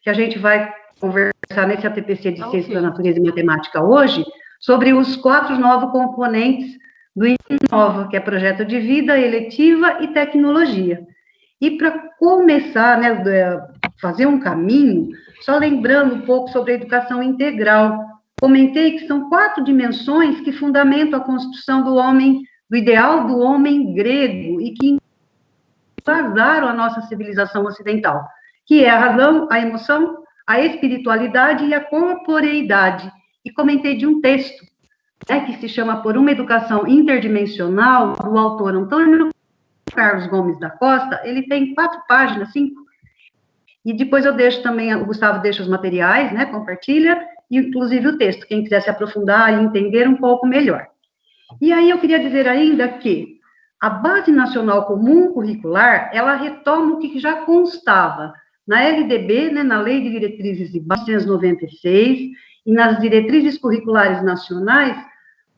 que a gente vai conversar nesse ATPC de Ciência da Natureza e Matemática hoje, sobre os 4 novos componentes do Inova, que é projeto de vida, eletiva e tecnologia. E para começar, né, fazer um caminho, só lembrando um pouco sobre a educação integral. Comentei que são 4 dimensões que fundamentam a construção do homem, do ideal do homem grego, e que embasaram a nossa civilização ocidental, que é a razão, a emoção, a espiritualidade e a corporeidade. E comentei de um texto, né, que se chama Por uma Educação Interdimensional, do autor Antônio Carlos Gomes da Costa. Ele tem 4 páginas, 5, e depois eu deixo também, o Gustavo deixa os materiais, né, compartilha, e inclusive o texto, quem quiser se aprofundar e entender um pouco melhor. E aí eu queria dizer ainda que a Base Nacional Comum Curricular, ela retoma o que já constava na LDB, né, na Lei de Diretrizes de 1996, e nas Diretrizes Curriculares Nacionais,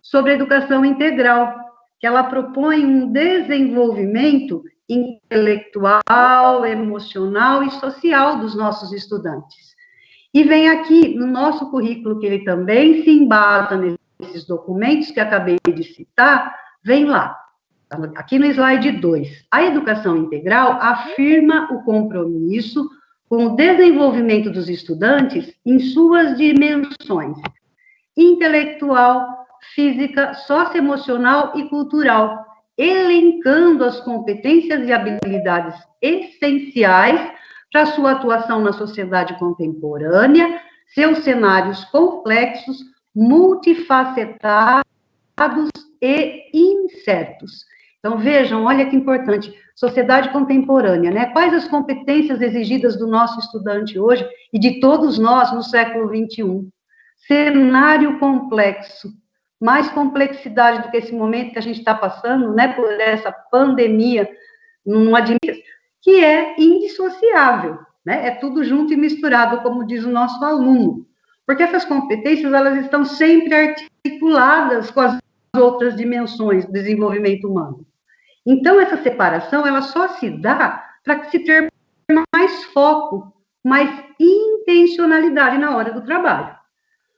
sobre a educação integral, que ela propõe um desenvolvimento intelectual, emocional e social dos nossos estudantes. E vem aqui, no nosso currículo, que ele também se embasa nesses documentos que acabei de citar, vem lá, aqui no slide 2. A educação integral afirma o compromisso com o desenvolvimento dos estudantes em suas dimensões intelectual, física, socioemocional e cultural, elencando as competências e habilidades essenciais para sua atuação na sociedade contemporânea, seus cenários complexos, multifacetados e incertos. Então, vejam, olha que importante, sociedade contemporânea, né? Quais as competências exigidas do nosso estudante hoje e de todos nós no século XXI? Cenário complexo, mais complexidade do que esse momento que a gente está passando, né, por essa pandemia, numa dimensão que é indissociável, né, é tudo junto e misturado, como diz o nosso aluno, porque essas competências, elas estão sempre articuladas com as outras dimensões do desenvolvimento humano. Então, essa separação, ela só se dá para que se ter mais foco, mais intencionalidade na hora do trabalho.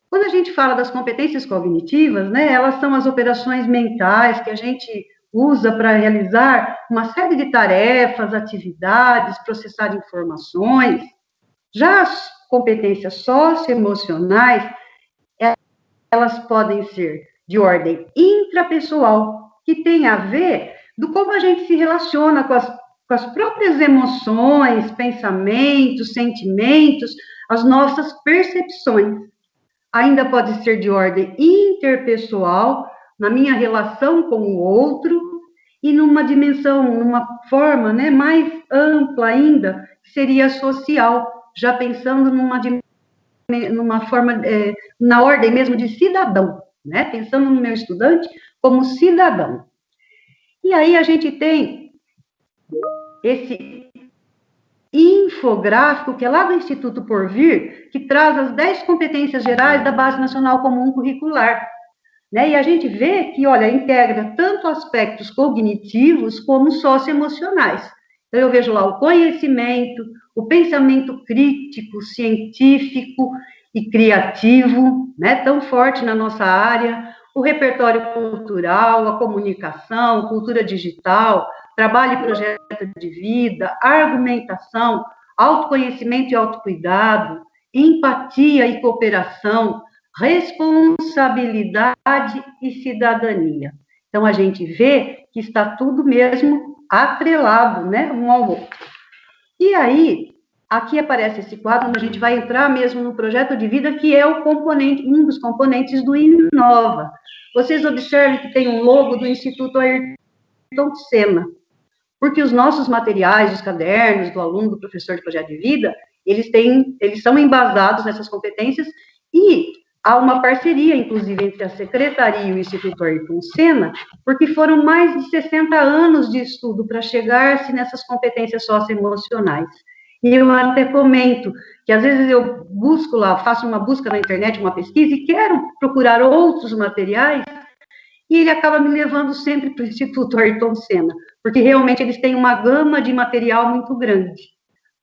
Quando a gente fala das competências cognitivas, né, elas são as operações mentais que a gente usa para realizar uma série de tarefas, atividades, processar informações. Já as competências socioemocionais, elas podem ser de ordem intrapessoal, que tem a ver do como a gente se relaciona com as próprias emoções, pensamentos, sentimentos, as nossas percepções. Ainda pode ser de ordem interpessoal, na minha relação com o outro, e numa dimensão, numa forma, né, mais ampla ainda, seria social, já pensando numa forma, na ordem mesmo de cidadão, né, pensando no meu estudante como cidadão. E aí a gente tem esse infográfico, que é lá do Instituto Porvir, que traz as 10 competências gerais da Base Nacional Comum Curricular, né? E a gente vê que, olha, integra tanto aspectos cognitivos como socioemocionais. Então, eu vejo lá o conhecimento, o pensamento crítico, científico e criativo, né? Tão forte na nossa área, o repertório cultural, a comunicação, cultura digital, trabalho e projeto de vida, argumentação, autoconhecimento e autocuidado, empatia e cooperação, responsabilidade e cidadania. Então, a gente vê que está tudo mesmo atrelado, né, um ao outro. E aí, aqui aparece esse quadro, onde a gente vai entrar mesmo no projeto de vida, que é o componente, um dos componentes do Inova. Vocês observem que tem um logo do Instituto Ayrton Senna, porque os nossos materiais, os cadernos do aluno, do professor de projeto de vida, eles são embasados nessas competências, e há uma parceria, inclusive, entre a Secretaria e o Instituto Ayrton Senna, porque foram mais de 60 anos de estudo para chegar-se nessas competências socioemocionais. E eu até comento que, às vezes, eu busco lá, faço uma busca na internet, uma pesquisa, e quero procurar outros materiais, e ele acaba me levando sempre para o Instituto Ayrton Senna, porque realmente eles têm uma gama de material muito grande,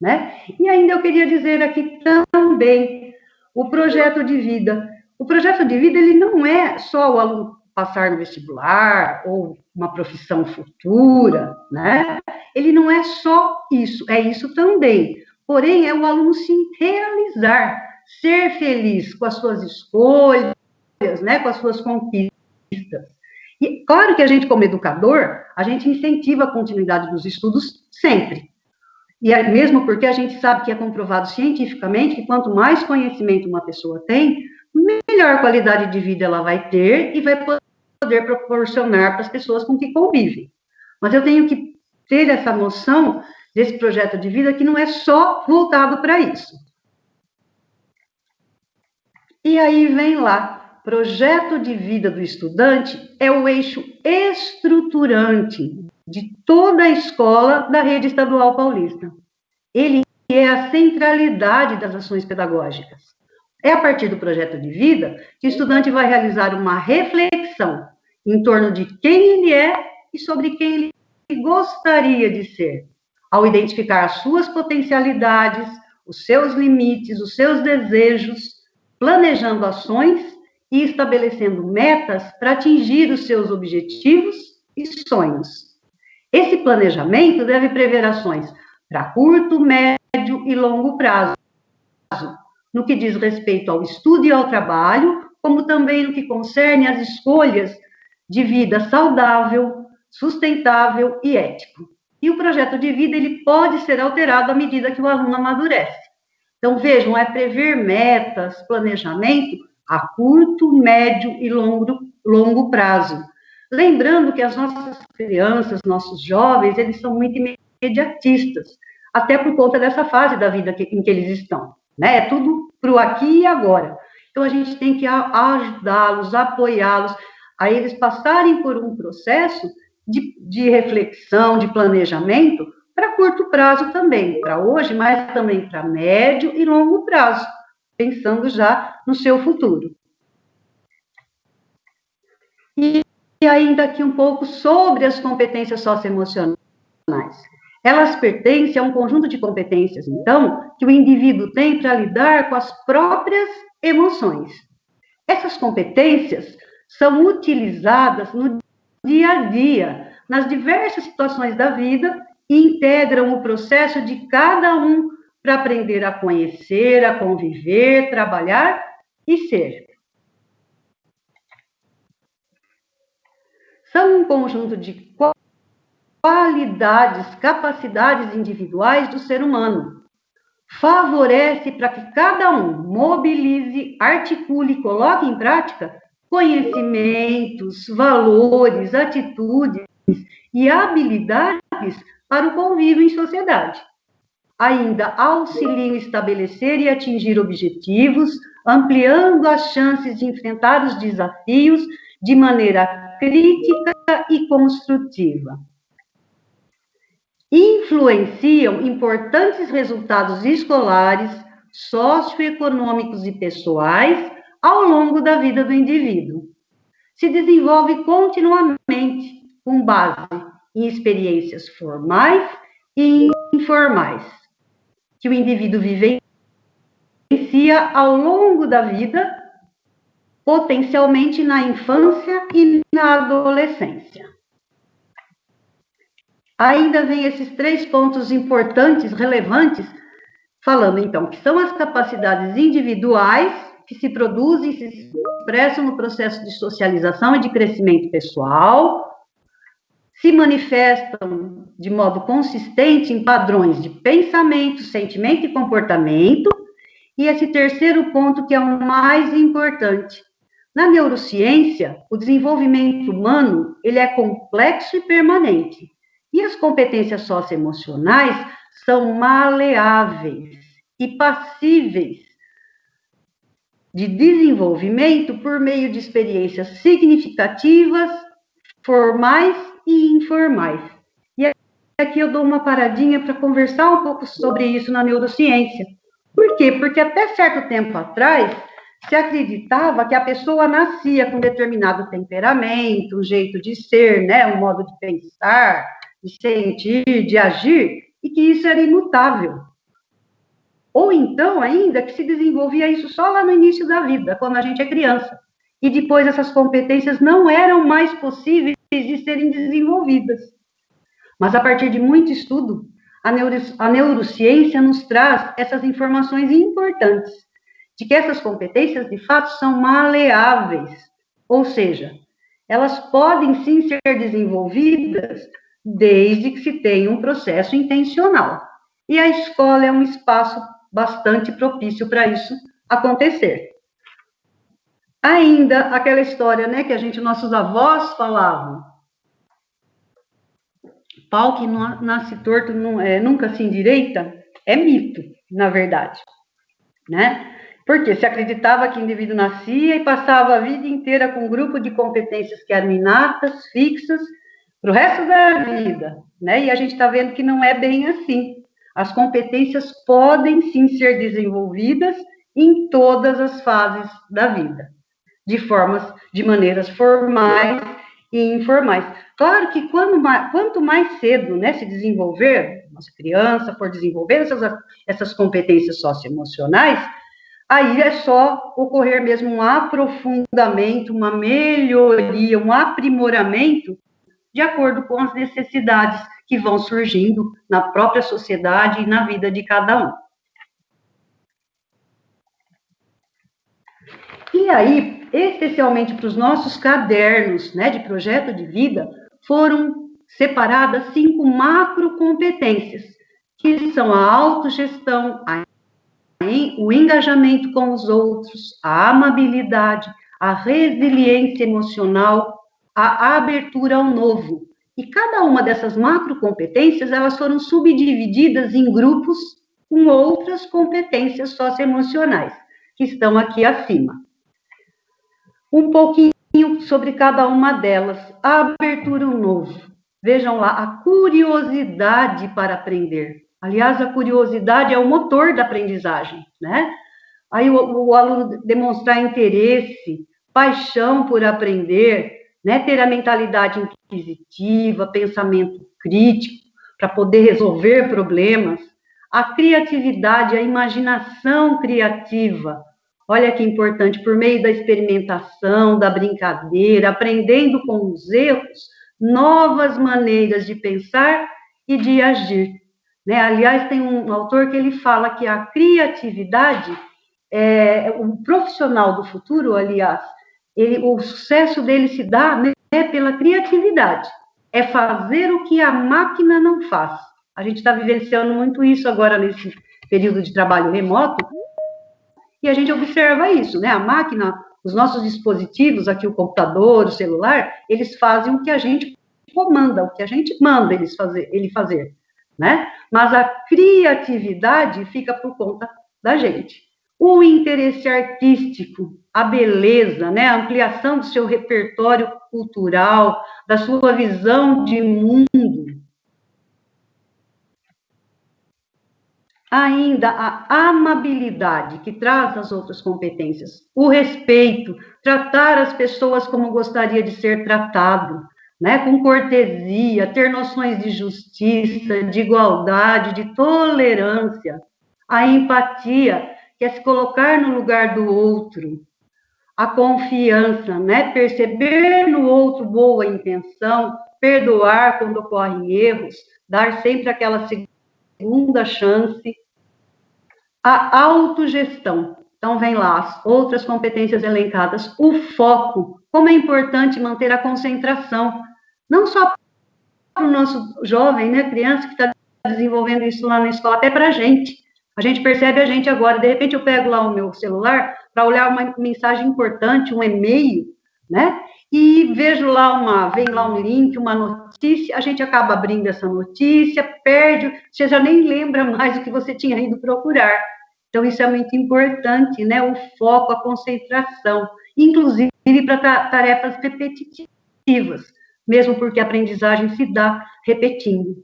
né? E ainda eu queria dizer aqui também o projeto de vida. O projeto de vida, ele não é só o aluno passar no vestibular ou uma profissão futura, né? Ele não é só isso, é isso também. Porém, é o aluno se realizar, ser feliz com as suas escolhas, né, com as suas conquistas. E claro que a gente, como educador, a gente incentiva a continuidade dos estudos sempre. E é mesmo porque a gente sabe que é comprovado cientificamente que quanto mais conhecimento uma pessoa tem, melhor qualidade de vida ela vai ter e vai poder proporcionar para as pessoas com que convivem. Mas eu tenho que ter essa noção desse projeto de vida que não é só voltado para isso. E aí vem lá, projeto de vida do estudante é o eixo estruturante de toda a escola da rede estadual paulista. Ele é a centralidade das ações pedagógicas. É a partir do projeto de vida que o estudante vai realizar uma reflexão em torno de quem ele é e sobre quem ele gostaria de ser, ao identificar as suas potencialidades, os seus limites, os seus desejos, planejando ações e estabelecendo metas para atingir os seus objetivos e sonhos. Esse planejamento deve prever ações para curto, médio e longo prazo, no que diz respeito ao estudo e ao trabalho, como também no que concerne às escolhas de vida saudável, sustentável e ético. E o projeto de vida, ele pode ser alterado à medida que o aluno amadurece. Então, vejam, é prever metas, planejamento a curto, médio e longo prazo. Lembrando que as nossas crianças, nossos jovens, eles são muito imediatistas, até por conta dessa fase da vida em que eles estão, né? É tudo para o aqui e agora. Então, a gente tem que ajudá-los, apoiá-los, a eles passarem por um processo de reflexão, de planejamento, para curto prazo também, para hoje, mas também para médio e longo prazo, pensando já no seu futuro. E ainda aqui um pouco sobre as competências socioemocionais. Elas pertencem a um conjunto de competências, então, que o indivíduo tem para lidar com as próprias emoções. Essas competências são utilizadas no dia a dia, nas diversas situações da vida, e integram o processo de cada um para aprender a conhecer, a conviver, trabalhar e ser. São um conjunto de qualidades, capacidades individuais do ser humano. Favorece para que cada um mobilize, articule e coloque em prática conhecimentos, valores, atitudes e habilidades para o convívio em sociedade. Ainda auxilia em estabelecer e atingir objetivos, ampliando as chances de enfrentar os desafios de maneira crítica e construtiva. Influenciam importantes resultados escolares, socioeconômicos e pessoais ao longo da vida do indivíduo. Se desenvolve continuamente com base em experiências formais e informais, que o indivíduo vivencia ao longo da vida, potencialmente na infância e na adolescência. Ainda vem esses 3 pontos importantes, relevantes, falando então que são as capacidades individuais que se produzem e se expressam no processo de socialização e de crescimento pessoal, se manifestam de modo consistente em padrões de pensamento, sentimento e comportamento, e esse terceiro ponto que é o mais importante. Na neurociência, o desenvolvimento humano, ele é complexo e permanente, e as competências socioemocionais são maleáveis e passíveis de desenvolvimento por meio de experiências significativas, formais e informais. E aqui eu dou uma paradinha para conversar um pouco sobre isso na neurociência. Por quê? Porque até certo tempo atrás, se acreditava que a pessoa nascia com determinado temperamento, um jeito de ser, né, um modo de pensar, de sentir, de agir, e que isso era imutável. Ou então, ainda, que se desenvolvia isso só lá no início da vida, quando a gente é criança. E depois essas competências não eram mais possíveis de serem desenvolvidas. Mas a partir de muito estudo, a neurociência nos traz essas informações importantes, de que essas competências, de fato, são maleáveis, ou seja, elas podem sim ser desenvolvidas desde que se tenha um processo intencional. E a escola é um espaço bastante propício para isso acontecer. Ainda aquela história, né, que nossos avós falavam, pau que não nasce torto nunca se endireita, é mito, na verdade, né? Porque se acreditava que o indivíduo nascia e passava a vida inteira com um grupo de competências que eram inatas, fixas, para o resto da vida, né? E a gente está vendo que não é bem assim. As competências podem sim ser desenvolvidas em todas as fases da vida, de maneiras formais e informais. Claro que quanto mais cedo, né, se desenvolver, nossa criança for desenvolver essas competências socioemocionais, aí é só ocorrer mesmo um aprofundamento, uma melhoria, um aprimoramento, de acordo com as necessidades que vão surgindo na própria sociedade e na vida de cada um. E aí, especialmente para os nossos cadernos, né, de projeto de vida, foram separadas 5 macrocompetências, que são a autogestão, o engajamento com os outros, a amabilidade, a resiliência emocional, a abertura ao novo. E cada uma dessas macrocompetências, elas foram subdivididas em grupos com outras competências socioemocionais, que estão aqui acima. Um pouquinho sobre cada uma delas. A abertura ao novo. Vejam lá, a curiosidade para aprender. Aliás, a curiosidade é o motor da aprendizagem, né? Aí o aluno demonstrar interesse, paixão por aprender, né? Ter a mentalidade inquisitiva, pensamento crítico, para poder resolver problemas. A criatividade, a imaginação criativa. Olha que importante, por meio da experimentação, da brincadeira, aprendendo com os erros, novas maneiras de pensar e de agir. Né? Aliás, tem um autor que ele fala que a criatividade, o profissional do futuro, aliás, o sucesso dele se dá, né, pela criatividade. É fazer o que a máquina não faz. A gente está vivenciando muito isso agora nesse período de trabalho remoto, e a gente observa isso, né? A máquina, os nossos dispositivos, aqui o computador, o celular, eles fazem o que a gente comanda, o que a gente manda ele fazer, né? Mas a criatividade fica por conta da gente. O interesse artístico, a beleza, né? A ampliação do seu repertório cultural, da sua visão de mundo. Ainda a amabilidade, que traz as outras competências, o respeito, tratar as pessoas como gostaria de ser tratado, né, com cortesia, ter noções de justiça, de igualdade, de tolerância, a empatia, que é se colocar no lugar do outro, a confiança, né, perceber no outro boa intenção, perdoar quando ocorrem erros, dar sempre aquela segunda chance, a autogestão. Então, vem lá as outras competências elencadas. O foco. Como é importante manter a concentração. Não só para o nosso jovem, né, criança que está desenvolvendo isso lá na escola, até para a gente. A gente percebe a gente agora. De repente, eu pego lá o meu celular para olhar uma mensagem importante, um e-mail, né? E vejo lá vem lá um link, uma notícia, a gente acaba abrindo essa notícia, perde, você já nem lembra mais o que você tinha ido procurar. Então, isso é muito importante, né? O foco, a concentração, inclusive para tarefas repetitivas, mesmo porque a aprendizagem se dá repetindo.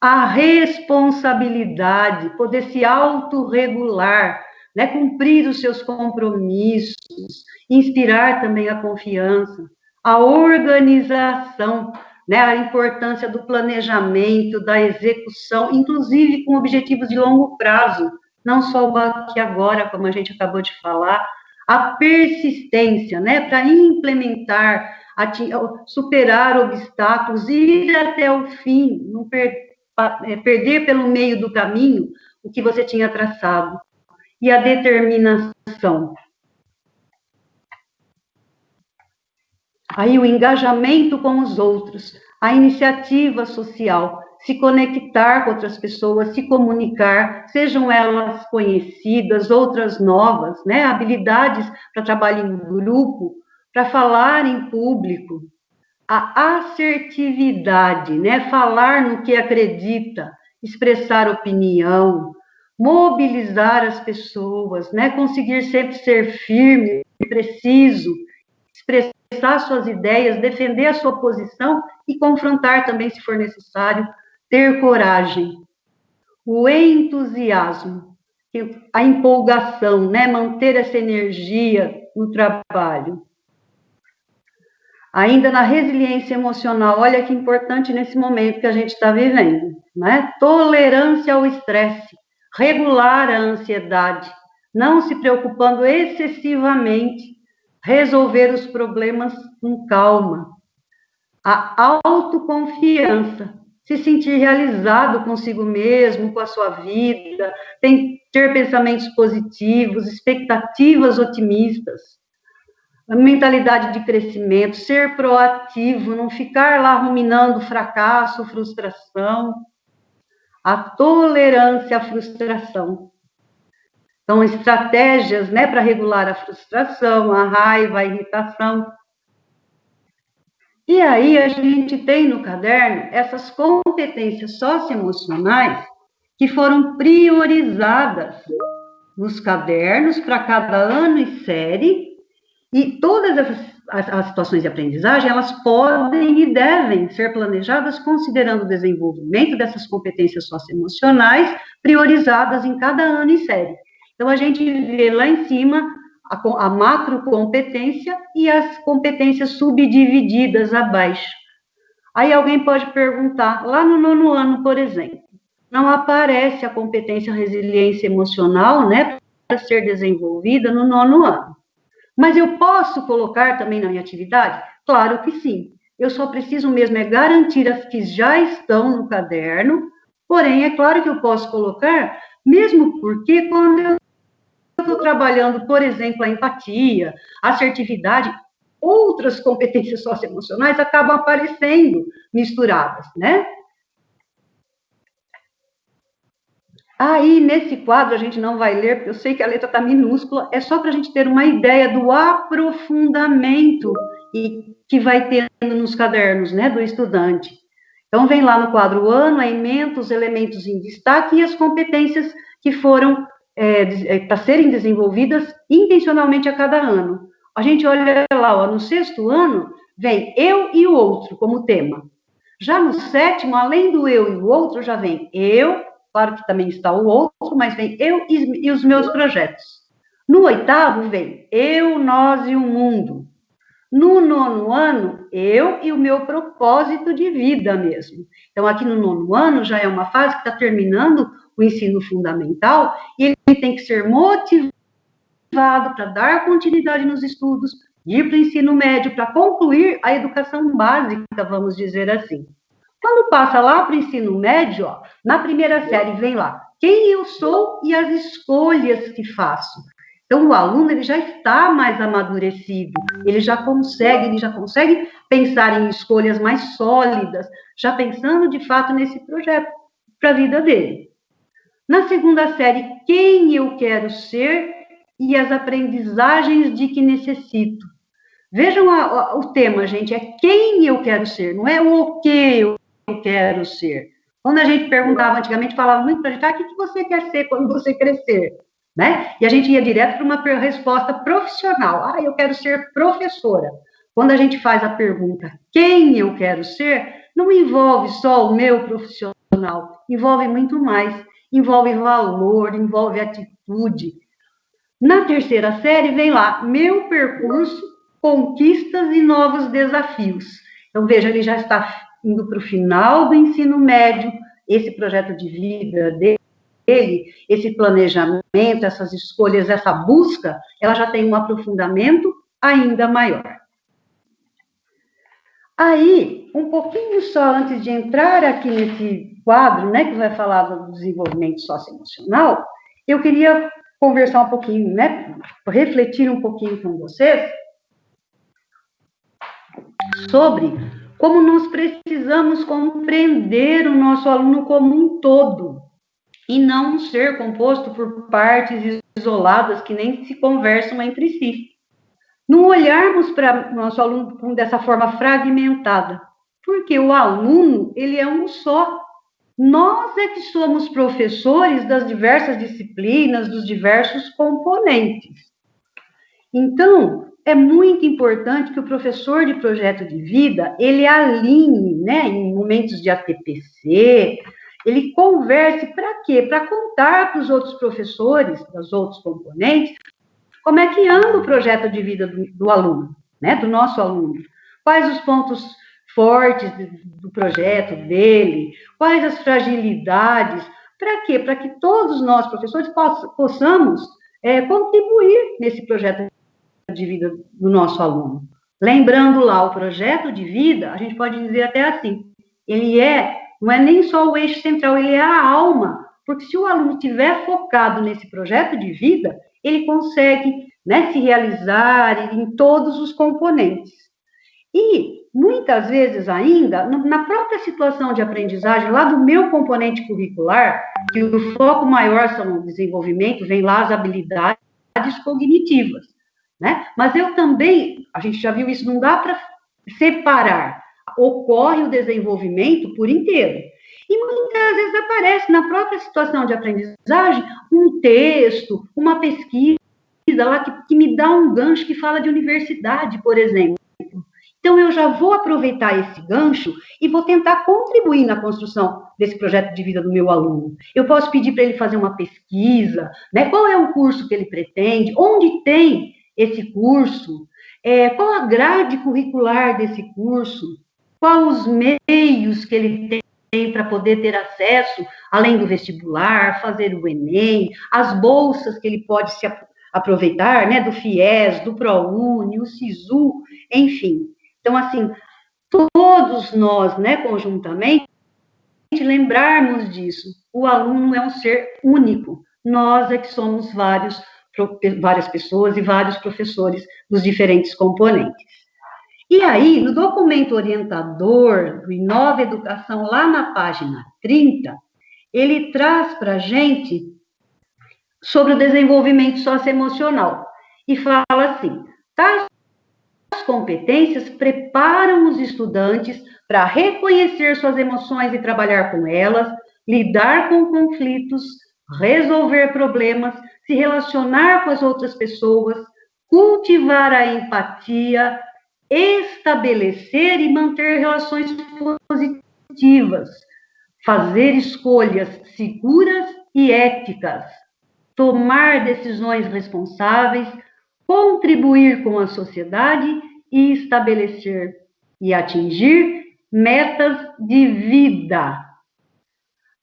A responsabilidade, poder se autorregular, né? Cumprir os seus compromissos, inspirar também a confiança, a organização, né? A importância do planejamento, da execução, inclusive com objetivos de longo prazo, não só o aqui e agora, como a gente acabou de falar, a persistência, né, para implementar, superar obstáculos, ir até o fim, não perder pelo meio do caminho o que você tinha traçado, e a determinação. Aí o engajamento com os outros, a iniciativa social, se conectar com outras pessoas, se comunicar, sejam elas conhecidas, outras novas, né? Habilidades para trabalho em grupo, para falar em público, a assertividade, né? Falar no que acredita, expressar opinião, mobilizar as pessoas, né? Conseguir sempre ser firme, preciso, expressar suas ideias, defender a sua posição e confrontar também, se for necessário, ter coragem. O entusiasmo, a empolgação, né? Manter essa energia no trabalho. Ainda na resiliência emocional, olha que importante nesse momento que a gente está vivendo, né? Tolerância ao estresse, regular a ansiedade, não se preocupando excessivamente, resolver os problemas com calma. A autoconfiança, se sentir realizado consigo mesmo, com a sua vida, ter pensamentos positivos, expectativas otimistas, a mentalidade de crescimento, ser proativo, não ficar lá ruminando fracasso, frustração, a tolerância à frustração. Então, estratégias, né, para regular a frustração, a raiva, a irritação. E aí a gente tem no caderno essas competências socioemocionais que foram priorizadas nos cadernos para cada ano e série, e todas as situações de aprendizagem, elas podem e devem ser planejadas considerando o desenvolvimento dessas competências socioemocionais priorizadas em cada ano e série. Então, a gente vê lá em cima a macrocompetência e as competências subdivididas abaixo. Aí alguém pode perguntar, lá no 9º ano, por exemplo, não aparece a competência resiliência emocional, né, para ser desenvolvida no 9º ano. Mas eu posso colocar também na minha atividade? Claro que sim. Eu só preciso mesmo é garantir as que já estão no caderno, porém, é claro que eu posso colocar, mesmo porque quando eu estou trabalhando, por exemplo, a empatia, a assertividade, outras competências socioemocionais acabam aparecendo misturadas, né? Aí, nesse quadro, a gente não vai ler, porque eu sei que a letra está minúscula, é só para a gente ter uma ideia do aprofundamento que vai tendo nos cadernos, né, do estudante. Então, vem lá no quadro ano, a ementa, os elementos em destaque e as competências que foram para serem desenvolvidas intencionalmente a cada ano. A gente olha lá, ó, no 6º ano, vem eu e o outro como tema. Já no 7º, além do eu e o outro, já vem eu, claro que também está o outro, mas vem eu e os meus projetos. No 8º, vem eu, nós e o mundo. No 9º ano, eu e o meu propósito de vida mesmo. Então, aqui no 9º ano, já é uma fase que está terminando o ensino fundamental, e ele tem que ser motivado para dar continuidade nos estudos, ir para o ensino médio, para concluir a educação básica, vamos dizer assim. Quando passa lá para o ensino médio, ó, na primeira série vem lá, quem eu sou e as escolhas que faço. Então, o aluno ele já está mais amadurecido, ele já consegue pensar em escolhas mais sólidas, já pensando de fato nesse projeto para a vida dele. Na segunda série, quem eu quero ser e as aprendizagens de que necessito. Vejam o tema, gente, é quem eu quero ser, não é o que eu quero ser. Quando a gente perguntava antigamente, falava muito para a gente, o que você quer ser quando você crescer? Né? E a gente ia direto para uma resposta profissional. Eu quero ser professora. Quando a gente faz a pergunta, quem eu quero ser, não envolve só o meu profissional, envolve muito mais. Envolve valor, envolve atitude. Na terceira série, vem lá, meu percurso, conquistas e novos desafios. Então, veja, ele já está indo para o final do ensino médio, esse projeto de vida dele, esse planejamento, essas escolhas, essa busca, ela já tem um aprofundamento ainda maior. Aí, um pouquinho só antes de entrar aqui nesse quadro, né, que vai falar do desenvolvimento socioemocional, eu queria conversar um pouquinho, né, refletir um pouquinho com vocês sobre como nós precisamos compreender o nosso aluno como um todo, e não um ser composto por partes isoladas que nem se conversam entre si. Não olharmos para o nosso aluno dessa forma fragmentada, porque o aluno, ele é um só. Nós é que somos professores das diversas disciplinas, dos diversos componentes. Então, é muito importante que o professor de projeto de vida, ele alinhe, né, em momentos de ATPC, ele converse para quê? Para contar para os outros professores, dos outros componentes, como é que anda o projeto de vida do aluno, né, do nosso aluno. Quais os pontos fortes do projeto dele, quais as fragilidades, para quê? Para que todos nós, professores, possamos contribuir nesse projeto de vida do nosso aluno. Lembrando lá, o projeto de vida, a gente pode dizer até assim, ele não é nem só o eixo central, ele é a alma, porque se o aluno estiver focado nesse projeto de vida, ele consegue, né, se realizar em todos os componentes. E, muitas vezes ainda, na própria situação de aprendizagem, lá do meu componente curricular, que o foco maior são o desenvolvimento, vem lá as habilidades cognitivas, né? Mas eu também, a gente já viu isso, não dá para separar, ocorre o desenvolvimento por inteiro. E muitas vezes aparece na própria situação de aprendizagem um texto, uma pesquisa lá que me dá um gancho que fala de universidade, por exemplo. Então, eu já vou aproveitar esse gancho e vou tentar contribuir na construção desse projeto de vida do meu aluno. Eu posso pedir para ele fazer uma pesquisa, né? Qual é o curso que ele pretende, onde tem esse curso, qual a grade curricular desse curso, quais os meios que ele tem para poder ter acesso, além do vestibular, fazer o Enem, as bolsas que ele pode se aproveitar, né, do FIES, do ProUni, o SISU, enfim. Então, assim, todos nós, né, conjuntamente, lembrarmos disso. O aluno é um ser único. Nós é que somos várias pessoas e vários professores dos diferentes componentes. E aí, no documento orientador do Inova Educação, lá na página 30, ele traz para a gente sobre o desenvolvimento socioemocional. E fala assim, tais competências preparam os estudantes para reconhecer suas emoções e trabalhar com elas, lidar com conflitos, resolver problemas, se relacionar com as outras pessoas, cultivar a empatia, estabelecer e manter relações positivas, fazer escolhas seguras e éticas, tomar decisões responsáveis, contribuir com a sociedade e estabelecer e atingir metas de vida.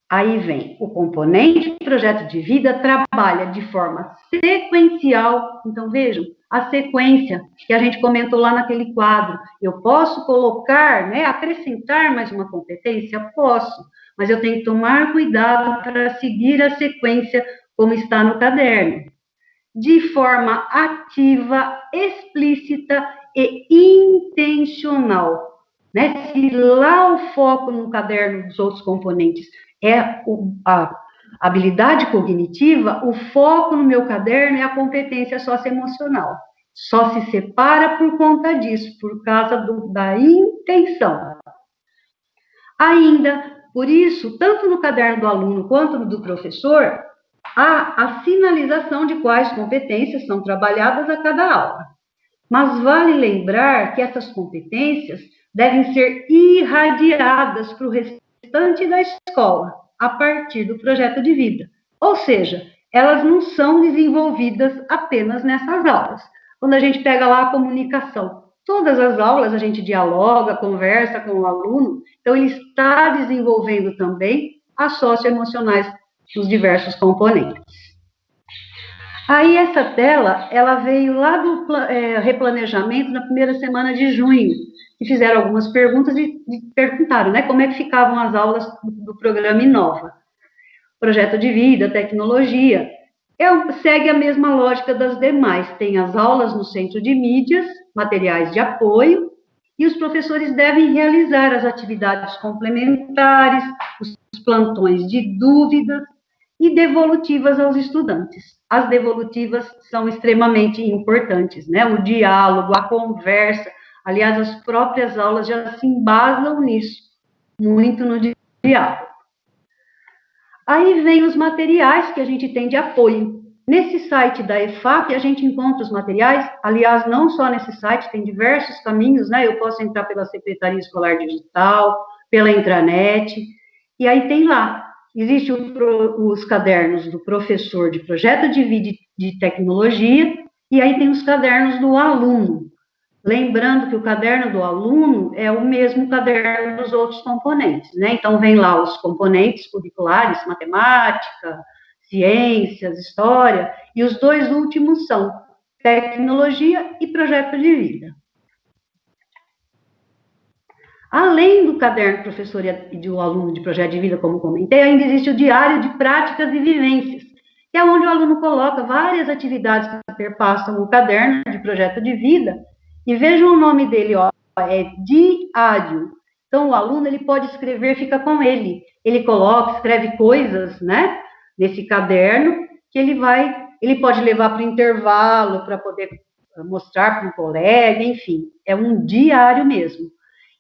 Aí vem o componente projeto de vida, trabalha de forma sequencial. Então, vejam, a sequência que a gente comentou lá naquele quadro. Eu posso colocar, né, acrescentar mais uma competência? Posso, mas eu tenho que tomar cuidado para seguir a sequência como está no caderno. De forma ativa, explícita e intencional. Né? Se lá o foco no caderno dos outros componentes é a habilidade cognitiva, o foco no meu caderno é a competência socioemocional. Só se separa por conta disso, por causa da intenção. Ainda, por isso, tanto no caderno do aluno quanto no do professor, há a sinalização de quais competências são trabalhadas a cada aula. Mas vale lembrar que essas competências devem ser irradiadas para o restante da escola, a partir do projeto de vida. Ou seja, elas não são desenvolvidas apenas nessas aulas. Quando a gente pega lá a comunicação, todas as aulas a gente dialoga, conversa com o aluno, então ele está desenvolvendo também as socioemocionais dos diversos componentes. Aí essa tela, ela veio lá do replanejamento na primeira semana de junho, e fizeram algumas perguntas e perguntaram, né, como é que ficavam as aulas do programa Inova. Projeto de vida, tecnologia, segue a mesma lógica das demais, tem as aulas no centro de mídias, materiais de apoio, e os professores devem realizar as atividades complementares, os plantões de dúvidas e devolutivas aos estudantes. As devolutivas são extremamente importantes, né? O diálogo, a conversa, aliás, as próprias aulas já se embasam nisso, muito no diálogo. Aí vem os materiais que a gente tem de apoio. Nesse site da EFAP, a gente encontra os materiais, aliás, não só nesse site, tem diversos caminhos, né? Eu posso entrar pela Secretaria Escolar Digital, pela intranet, e aí tem lá. Existem os cadernos do professor de projeto de vida de tecnologia, e aí tem os cadernos do aluno. Lembrando que o caderno do aluno é o mesmo caderno dos outros componentes, né? Então, vem lá os componentes curriculares, matemática, ciências, história, e os dois últimos são tecnologia e projeto de vida. Além do caderno do professor e do aluno de projeto de vida, como comentei, ainda existe o diário de práticas e vivências, que é onde o aluno coloca várias atividades que perpassam o caderno de projeto de vida, e vejam o nome dele, ó, é diário. Então, o aluno, ele pode escrever, fica com ele. Ele coloca, escreve coisas, né, nesse caderno, que ele pode levar para o intervalo, para poder mostrar para um colega, enfim, é um diário mesmo.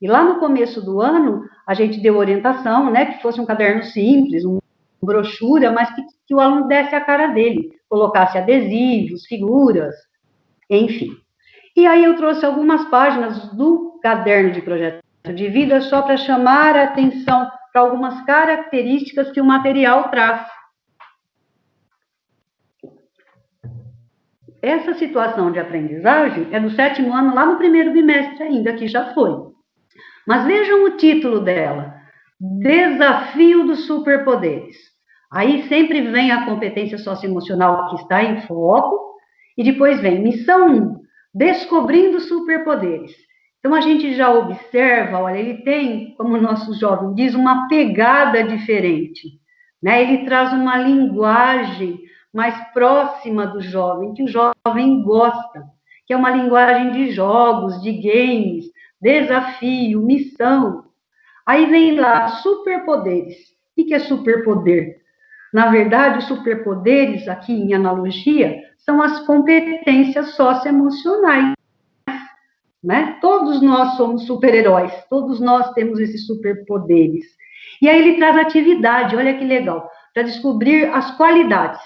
E lá no começo do ano, a gente deu orientação, né, que fosse um caderno simples, uma brochura, mas que o aluno desse a cara dele, colocasse adesivos, figuras, enfim. E aí eu trouxe algumas páginas do caderno de projeto de vida só para chamar a atenção para algumas características que o material traz. Essa situação de aprendizagem é do 7º ano, lá no 1º bimestre ainda, que já foi. Mas vejam o título dela, Desafio dos Superpoderes. Aí sempre vem a competência socioemocional que está em foco, e depois vem missão 1, Descobrindo Superpoderes. Então, a gente já observa, olha, ele tem, como o nosso jovem diz, uma pegada diferente, né? Ele traz uma linguagem mais próxima do jovem, que o jovem gosta, que é uma linguagem de jogos, de games, desafio, missão. Aí vem lá, superpoderes. O que é superpoder? Na verdade, os superpoderes, aqui em analogia, são as competências socioemocionais, né? Todos nós somos super-heróis, todos nós temos esses superpoderes. E aí ele traz atividade, olha que legal, para descobrir as qualidades.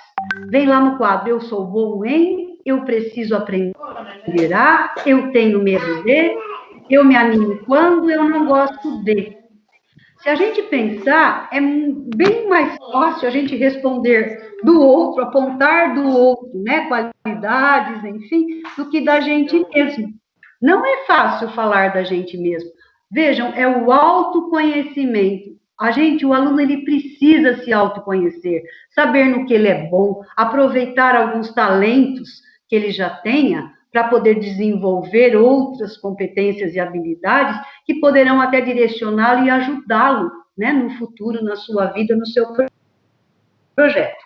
Vem lá no quadro, eu sou bom em, eu preciso aprender a, eu tenho medo de, eu me animo quando, eu não gosto de. Se a gente pensar, é bem mais fácil a gente responder do outro, apontar do outro, né, qualidades, enfim, do que da gente mesmo. Não é fácil falar da gente mesmo. Vejam, é o autoconhecimento. O aluno, ele precisa se autoconhecer, saber no que ele é bom, aproveitar alguns talentos que ele já tenha, para poder desenvolver outras competências e habilidades que poderão até direcioná-lo e ajudá-lo, né, no futuro, na sua vida, no seu projeto.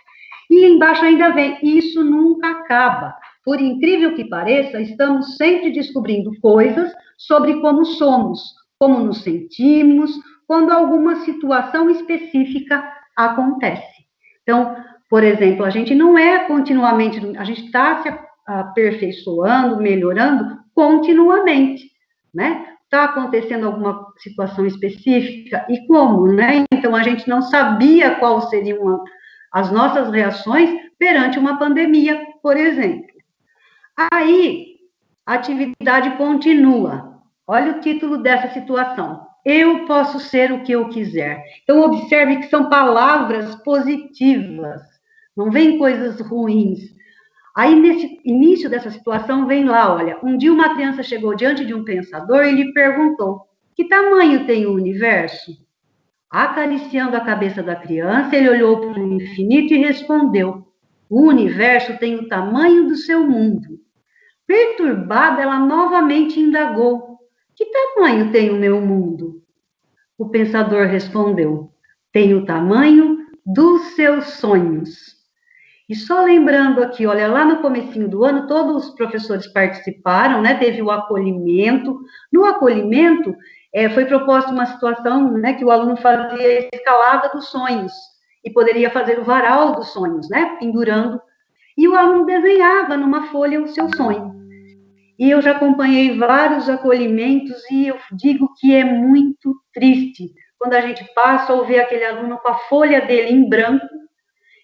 E embaixo ainda vem, isso nunca acaba. Por incrível que pareça, estamos sempre descobrindo coisas sobre como somos, como nos sentimos, quando alguma situação específica acontece. Então, por exemplo, a gente não é continuamente, a gente está se aperfeiçoando, melhorando continuamente, né? Está acontecendo alguma situação específica, e como, né? Então, a gente não sabia quais seriam as nossas reações perante uma pandemia, por exemplo. Aí, a atividade continua. Olha o título dessa situação. Eu posso ser o que eu quiser. Então, observe que são palavras positivas, não vem coisas ruins. Aí, nesse início dessa situação, vem lá, olha, um dia uma criança chegou diante de um pensador e lhe perguntou, que tamanho tem o universo? Acariciando a cabeça da criança, ele olhou para o infinito e respondeu: o universo tem o tamanho do seu mundo. Perturbada, ela novamente indagou: que tamanho tem o meu mundo? O pensador respondeu: tem o tamanho dos seus sonhos. E só lembrando aqui, olha, lá no comecinho do ano, todos os professores participaram, né? Teve o acolhimento. No acolhimento, foi proposta uma situação, né? Que o aluno fazia a escalada dos sonhos e poderia fazer o varal dos sonhos, né? Pendurando. E o aluno desenhava numa folha o seu sonho. E eu já acompanhei vários acolhimentos e eu digo que é muito triste quando a gente passa ou vê aquele aluno com a folha dele em branco.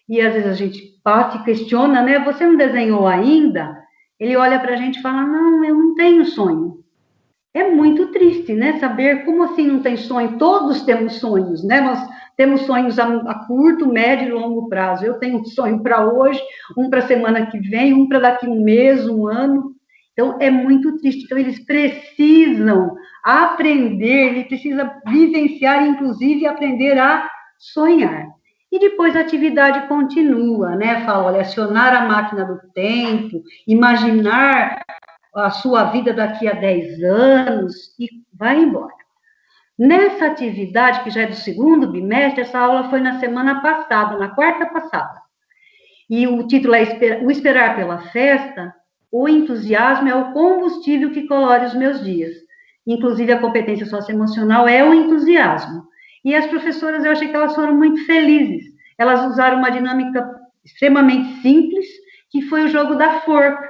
E às vezes a gente passa e questiona, né? Você não desenhou ainda? Ele olha para a gente e fala: não, eu não tenho sonho. É muito triste, né? Saber como assim não tem sonho. Todos temos sonhos, né? Nós temos sonhos a curto, médio e longo prazo. Eu tenho um sonho para hoje, um para a semana que vem, um para daqui um mês, um ano. Então, é muito triste. Então, eles precisam aprender, ele precisa vivenciar, inclusive, aprender a sonhar. E depois a atividade continua, né? Fala, olha, acionar a máquina do tempo, imaginar a sua vida daqui a 10 anos e vai embora. Nessa atividade, que já é do segundo bimestre, essa aula foi na semana passada, na quarta passada. E o título é O Esperar pela Festa. O entusiasmo é o combustível que colore os meus dias. Inclusive, a competência socioemocional é o entusiasmo. E as professoras, eu achei que elas foram muito felizes. Elas usaram uma dinâmica extremamente simples, que foi o jogo da forca.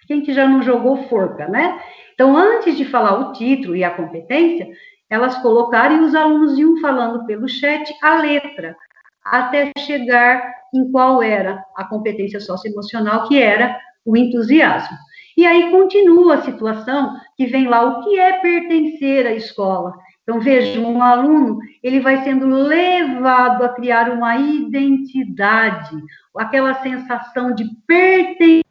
Quem que já não jogou forca, né? Então, antes de falar o título e a competência, elas colocaram e os alunos iam falando pelo chat a letra, até chegar em qual era a competência socioemocional, que era o entusiasmo. E aí continua a situação que vem lá, o que é pertencer à escola? Então, veja, um aluno, ele vai sendo levado a criar uma identidade, aquela sensação de pertencimento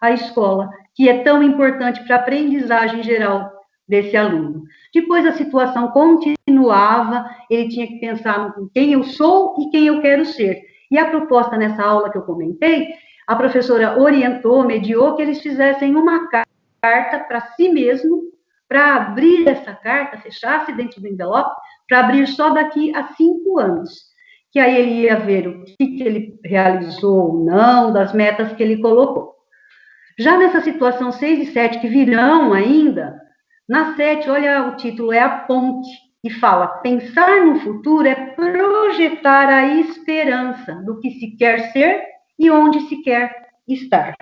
à escola, que é tão importante para a aprendizagem geral desse aluno. Depois a situação continuava, ele tinha que pensar em quem eu sou e quem eu quero ser. E a proposta nessa aula que eu comentei, a professora orientou, mediou que eles fizessem uma carta para si mesmo, para abrir essa carta, fechasse dentro do envelope, para abrir só daqui a 5 anos. Que aí ele ia ver o que ele realizou ou não, das metas que ele colocou. Já nessa situação 6 e 7, que virão ainda, na 7, olha, o título é A Ponte, e fala: pensar no futuro é projetar a esperança do que se quer ser e onde se quer estar.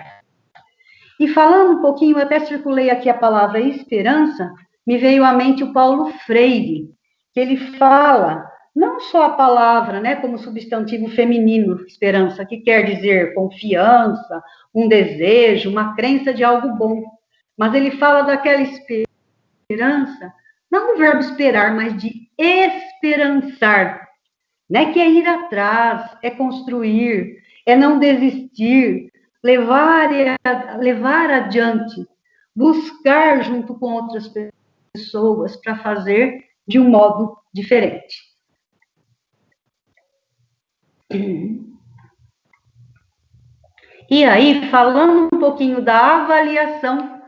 E falando um pouquinho, eu até circulei aqui a palavra esperança, me veio à mente o Paulo Freire, que ele fala não só a palavra, né, como substantivo feminino, esperança, que quer dizer confiança, um desejo, uma crença de algo bom, mas ele fala daquela esperança, não do verbo esperar, mas de esperançar, né, que é ir atrás, é construir, é não desistir, levar adiante, buscar junto com outras pessoas para fazer de um modo diferente. E aí, falando um pouquinho da avaliação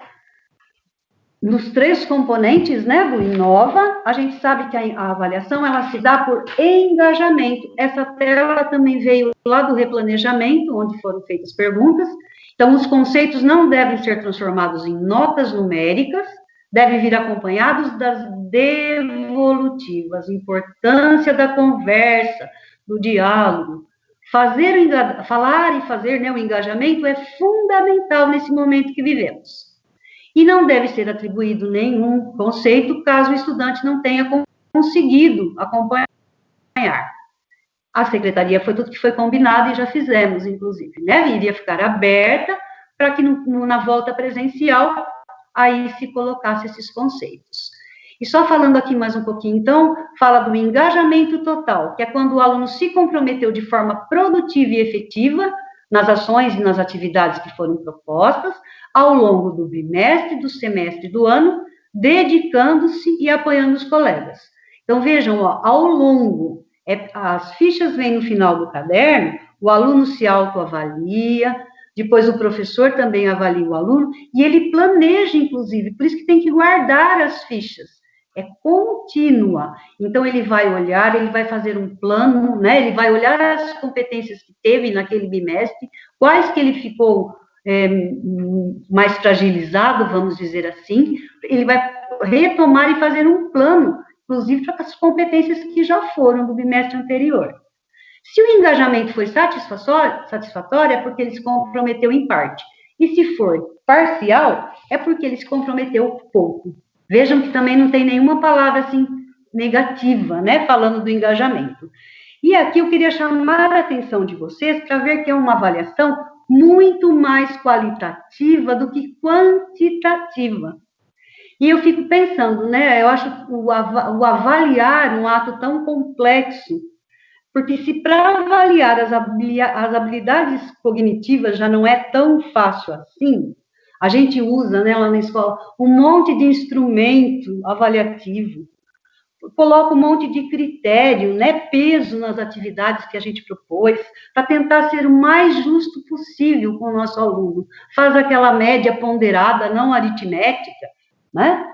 nos 3 componentes, né, do Inova, a gente sabe que a avaliação, ela se dá por engajamento. Essa tela também veio lá do replanejamento, onde foram feitas perguntas. Então, os conceitos não devem ser transformados em notas numéricas, devem vir acompanhados das devolutivas, importância da conversa, do diálogo. Falar e fazer, né, o engajamento é fundamental nesse momento que vivemos. E não deve ser atribuído nenhum conceito caso o estudante não tenha conseguido acompanhar. A secretaria foi tudo que foi combinado e já fizemos, inclusive, né? Iria ficar aberta para que na volta presencial aí se colocasse esses conceitos. E só falando aqui mais um pouquinho, então, fala do engajamento total, que é quando o aluno se comprometeu de forma produtiva e efetiva nas ações e nas atividades que foram propostas, ao longo do bimestre, do semestre, do ano, dedicando-se e apoiando os colegas. Então, vejam, ó, ao longo, as fichas vêm no final do caderno, o aluno se autoavalia, depois o professor também avalia o aluno, e ele planeja, inclusive, por isso que tem que guardar as fichas. É contínua. Então, ele vai olhar, ele vai fazer um plano, né? Ele vai olhar as competências que teve naquele bimestre, quais que ele ficou mais fragilizado, vamos dizer assim, ele vai retomar e fazer um plano, inclusive para as competências que já foram do bimestre anterior. Se o engajamento foi satisfatório, é porque ele se comprometeu em parte. E se for parcial, é porque ele se comprometeu pouco. Vejam que também não tem nenhuma palavra assim negativa, né, falando do engajamento. E aqui eu queria chamar a atenção de vocês para ver que é uma avaliação muito mais qualitativa do que quantitativa. E eu fico pensando, né, eu acho o avaliar um ato tão complexo, porque se para avaliar as habilidades cognitivas já não é tão fácil assim, a gente usa, né, lá na escola, um monte de instrumento avaliativo, coloca um monte de critério, né, peso nas atividades que a gente propôs, para tentar ser o mais justo possível com o nosso aluno. Faz aquela média ponderada, não aritmética, né?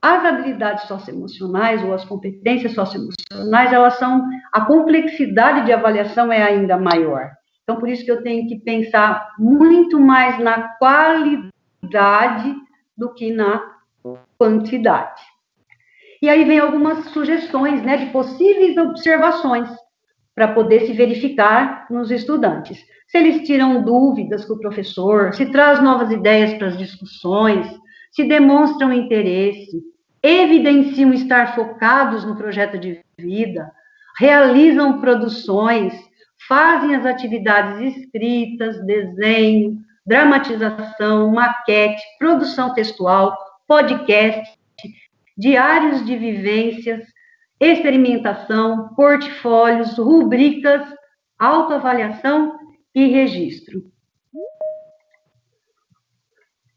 As habilidades socioemocionais ou as competências socioemocionais, elas são, a complexidade de avaliação é ainda maior. Então, por isso que eu tenho que pensar muito mais na qualidade do que na quantidade. E aí vem algumas sugestões, né, de possíveis observações para poder se verificar nos estudantes. Se eles tiram dúvidas com o professor, se traz novas ideias para as discussões, se demonstram interesse, evidenciam estar focados no projeto de vida, realizam produções, fazem as atividades escritas, desenho, dramatização, maquete, produção textual, podcast, diários de vivências, experimentação, portfólios, rubricas, autoavaliação e registro.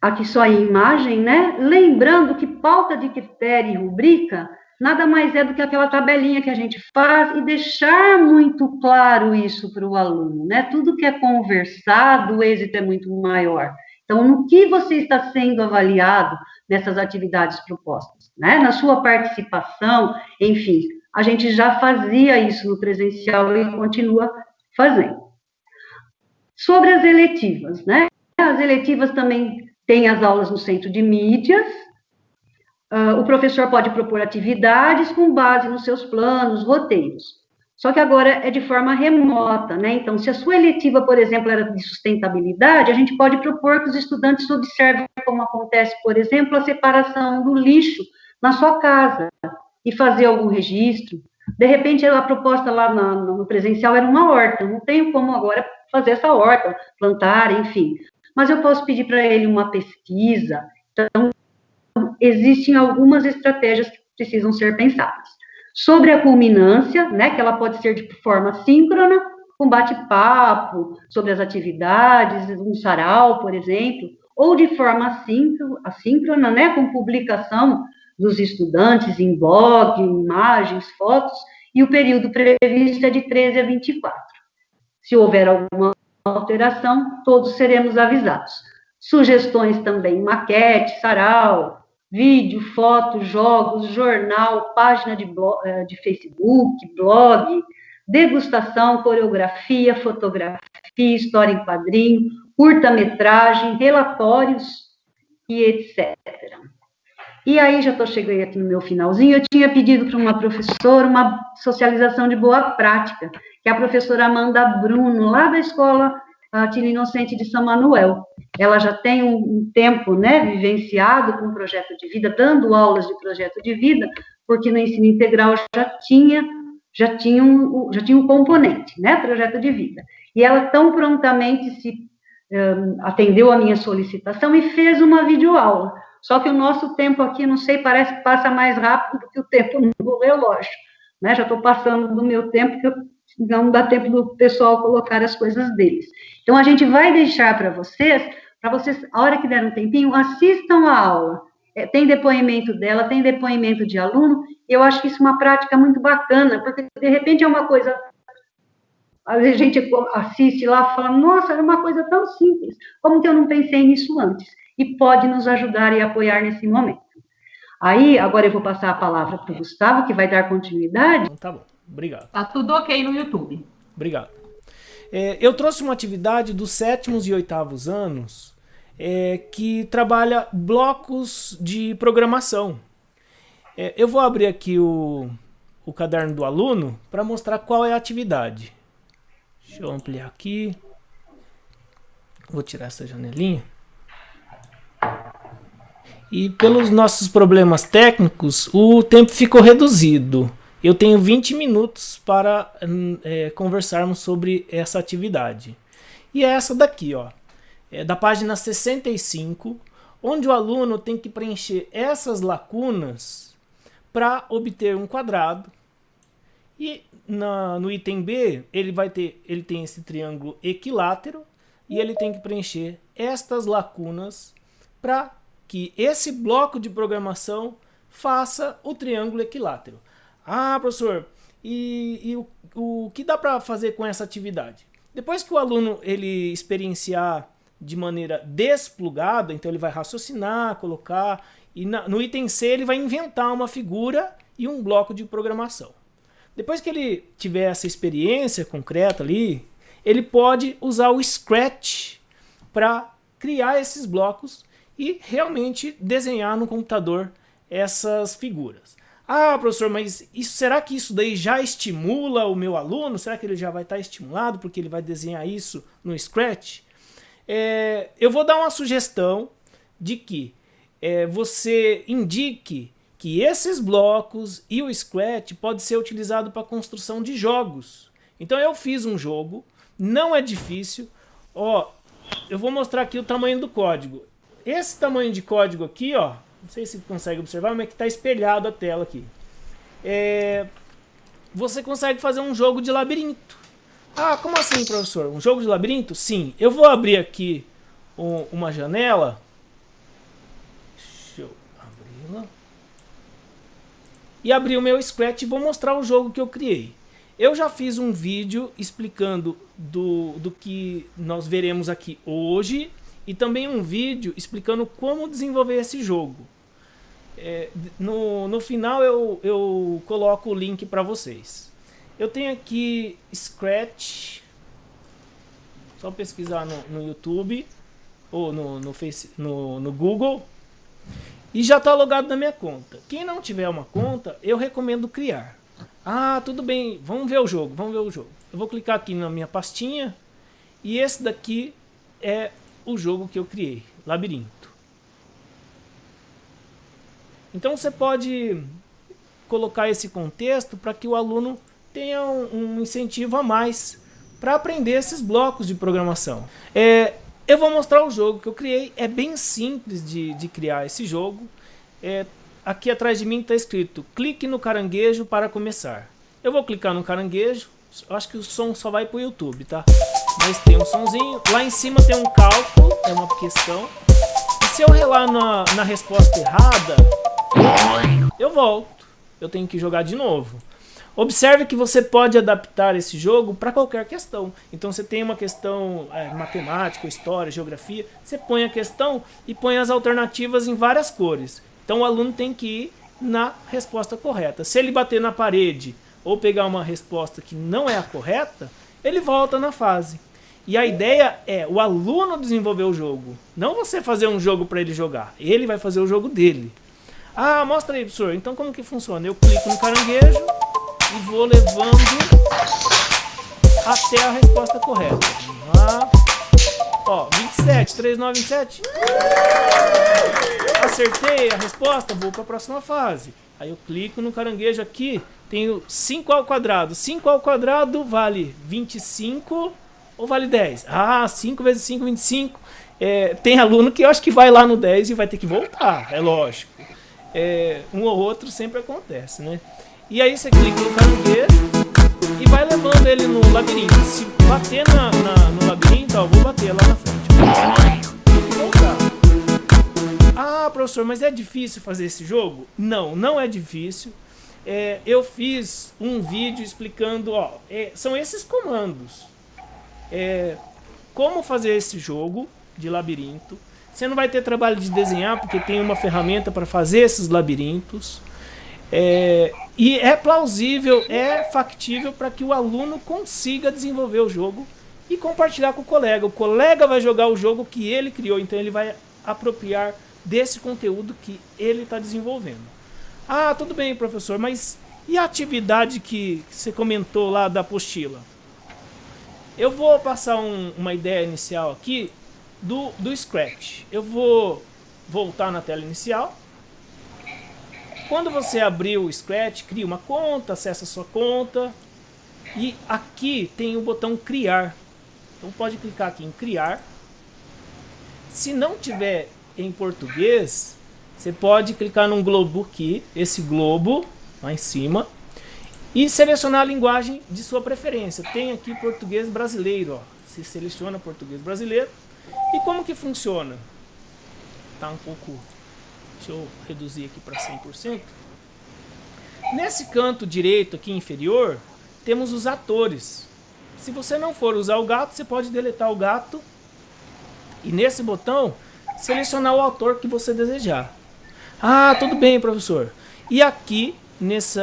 Aqui só em imagem, né? Lembrando que pauta de critério e rubrica nada mais é do que aquela tabelinha que a gente faz e deixar muito claro isso para o aluno, né? Tudo que é conversado, o êxito é muito maior. Então, no que você está sendo avaliado nessas atividades propostas, né? Na sua participação, enfim, a gente já fazia isso no presencial e continua fazendo. Sobre as eletivas, né? As eletivas também têm as aulas no centro de mídias. O professor pode propor atividades com base nos seus planos, roteiros. Só que agora é de forma remota, né? Então, se a sua eletiva, por exemplo, era de sustentabilidade, a gente pode propor que os estudantes observem como acontece, por exemplo, a separação do lixo na sua casa e fazer algum registro. De repente, a proposta lá no presencial era uma horta, não tenho como agora fazer essa horta, plantar, enfim. Mas eu posso pedir para ele uma pesquisa. Então, existem algumas estratégias que precisam ser pensadas. Sobre a culminância, né, que ela pode ser de forma síncrona, com bate-papo sobre as atividades, um sarau, por exemplo, ou de forma assíncrona, né, com publicação dos estudantes em blog, imagens, fotos, e o período previsto é de 13 a 24. Se houver alguma alteração, todos seremos avisados. Sugestões também, maquete, sarau, vídeo, foto, jogos, jornal, página de Facebook, blog, degustação, coreografia, fotografia, história em quadrinho, curta-metragem, relatórios e etc. E aí, já estou chegando aqui no meu finalzinho, eu tinha pedido para uma professora uma socialização de boa prática, que é a professora Amanda Bruno, lá da escola Tila Inocente de São Manuel. Ela já tem um tempo, né, vivenciado com o projeto de vida, dando aulas de projeto de vida, porque no ensino integral já tinha um componente, né, projeto de vida. E ela tão prontamente atendeu a minha solicitação e fez uma videoaula. Só que o nosso tempo aqui, não sei, parece que passa mais rápido do que o tempo no relógio, né? Já estou passando do meu tempo, que não dá tempo do pessoal colocar as coisas deles. Então, a gente vai deixar para vocês, a hora que der um tempinho, assistam a aula tem depoimento dela, tem depoimento de aluno. Eu acho que isso é uma prática muito bacana, porque de repente é uma coisa, às vezes a gente assiste lá e fala, nossa, era uma coisa tão simples, como que eu não pensei nisso antes? E pode nos ajudar e apoiar nesse momento. Aí, agora eu vou passar a palavra para o Gustavo, que vai dar continuidade. Tá bom, obrigado. Tá tudo ok no YouTube. Obrigado. Eu trouxe uma atividade dos 7º e 8º anos que trabalha blocos de programação. Eu vou abrir aqui o caderno do aluno para mostrar qual é a atividade. Deixa eu ampliar aqui. Vou tirar essa janelinha. E pelos nossos problemas técnicos, o tempo ficou reduzido. Eu tenho 20 minutos para conversarmos sobre essa atividade. E é essa daqui, ó. É da página 65, onde o aluno tem que preencher essas lacunas para obter um quadrado. E no item B, ele tem esse triângulo equilátero e ele tem que preencher estas lacunas para que esse bloco de programação faça o triângulo equilátero. Ah, professor, e o que dá para fazer com essa atividade? Depois que o aluno ele experienciar de maneira desplugada, então ele vai raciocinar, colocar, e no item C ele vai inventar uma figura e um bloco de programação. Depois que ele tiver essa experiência concreta ali, ele pode usar o Scratch para criar esses blocos e realmente desenhar no computador essas figuras. Ah, professor, mas será que isso daí já estimula o meu aluno? Será que ele já vai estar estimulado porque ele vai desenhar isso no Scratch? Eu vou dar uma sugestão de que você indique que esses blocos e o Scratch pode ser utilizado para a construção de jogos. Então eu fiz um jogo, não é difícil. Ó, eu vou mostrar aqui o tamanho do código. Esse tamanho de código aqui, ó, não sei se consegue observar, mas é que está espelhado a tela aqui. Você consegue fazer um jogo de labirinto. Ah, como assim, professor? Um jogo de labirinto? Sim. Eu vou abrir aqui uma janela. Deixa eu abri-la. E abrir o meu Scratch e vou mostrar o jogo que eu criei. Eu já fiz um vídeo explicando do que nós veremos aqui hoje. E também um vídeo explicando como desenvolver esse jogo. No final eu coloco o link para vocês. Eu tenho aqui Scratch. Só pesquisar no YouTube ou no Google. E já está logado na minha conta. Quem não tiver uma conta, eu recomendo criar. Ah, tudo bem, vamos ver o jogo, Eu vou clicar aqui na minha pastinha. E esse daqui é o jogo que eu criei, Labirinto. Então você pode colocar esse contexto para que o aluno tenha um incentivo a mais para aprender esses blocos de programação. Eu vou mostrar o jogo que eu criei, é bem simples de criar esse jogo. Aqui atrás de mim está escrito, clique no caranguejo para começar. Eu vou clicar no caranguejo, eu acho que o som só vai para o YouTube, tá? Mas tem um sonzinho, lá em cima tem um cálculo, é uma questão. E se eu relar na resposta errada, eu volto, eu tenho que jogar de novo. Observe que você pode adaptar esse jogo para qualquer questão. Então você tem uma questão matemática, história, geografia, você põe a questão e põe as alternativas em várias cores. Então o aluno tem que ir na resposta correta. Se ele bater na parede ou pegar uma resposta que não é a correta, ele volta na fase. E a ideia é o aluno desenvolver o jogo, não você fazer um jogo para ele jogar. Ele vai fazer o jogo dele. Ah, mostra aí, professor. Então como que funciona? Eu clico no caranguejo e vou levando até a resposta correta. Ó, 27, 3, 9, 27. Acertei a resposta, vou para a próxima fase. Aí eu clico no caranguejo aqui, tenho 5 ao quadrado. 5 ao quadrado vale 25 ou vale 10? Ah, 5 vezes 5, 25. Tem aluno que eu acho que vai lá no 10 e vai ter que voltar, é lógico. Um ou outro sempre acontece, né? E aí você clica no caranguejo e vai levando ele no labirinto. Se bater no labirinto, ó, eu vou bater lá na frente. Tem que voltar. Ah, professor, mas é difícil fazer esse jogo? Não, não é difícil. Eu fiz um vídeo explicando, são esses comandos. Como fazer esse jogo de labirinto. Você não vai ter trabalho de desenhar, porque tem uma ferramenta para fazer esses labirintos. E é plausível, é factível para que o aluno consiga desenvolver o jogo e compartilhar com o colega. O colega vai jogar o jogo que ele criou, então ele vai apropriar desse conteúdo que ele está desenvolvendo. Ah, tudo bem, professor, mas e a atividade que você comentou lá da apostila? Eu vou passar uma ideia inicial aqui do Scratch. Eu vou voltar na tela inicial. Quando você abrir o Scratch, cria uma conta, acessa a sua conta. E aqui tem o botão criar. Então pode clicar aqui em criar. Se não tiver em português, você pode clicar num globo aqui, esse globo lá em cima, e selecionar a linguagem de sua preferência. Tem aqui português brasileiro, Você seleciona português brasileiro. E como que funciona? Tá um pouco... Deixa eu reduzir aqui para 100%. Nesse canto direito aqui inferior, temos os atores. Se você não for usar o gato, você pode deletar o gato. E nesse botão, selecionar o autor que você desejar. Ah, tudo bem, professor. E aqui, nesse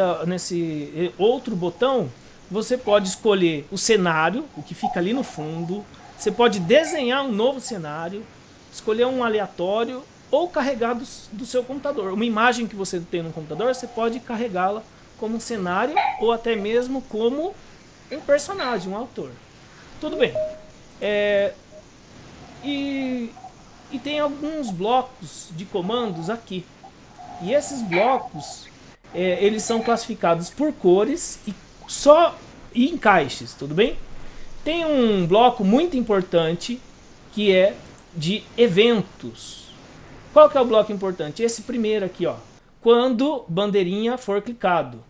outro botão, você pode escolher o cenário, o que fica ali no fundo. Você pode desenhar um novo cenário, escolher um aleatório ou carregar do seu computador. Uma imagem que você tem no computador, você pode carregá-la como um cenário ou até mesmo como um personagem, um autor. Tudo bem. E tem alguns blocos de comandos aqui. E esses blocos, eles são classificados por cores e em caixas, tudo bem? Tem um bloco muito importante que é de eventos. Qual que é o bloco importante? Esse primeiro aqui, Quando bandeirinha for clicado.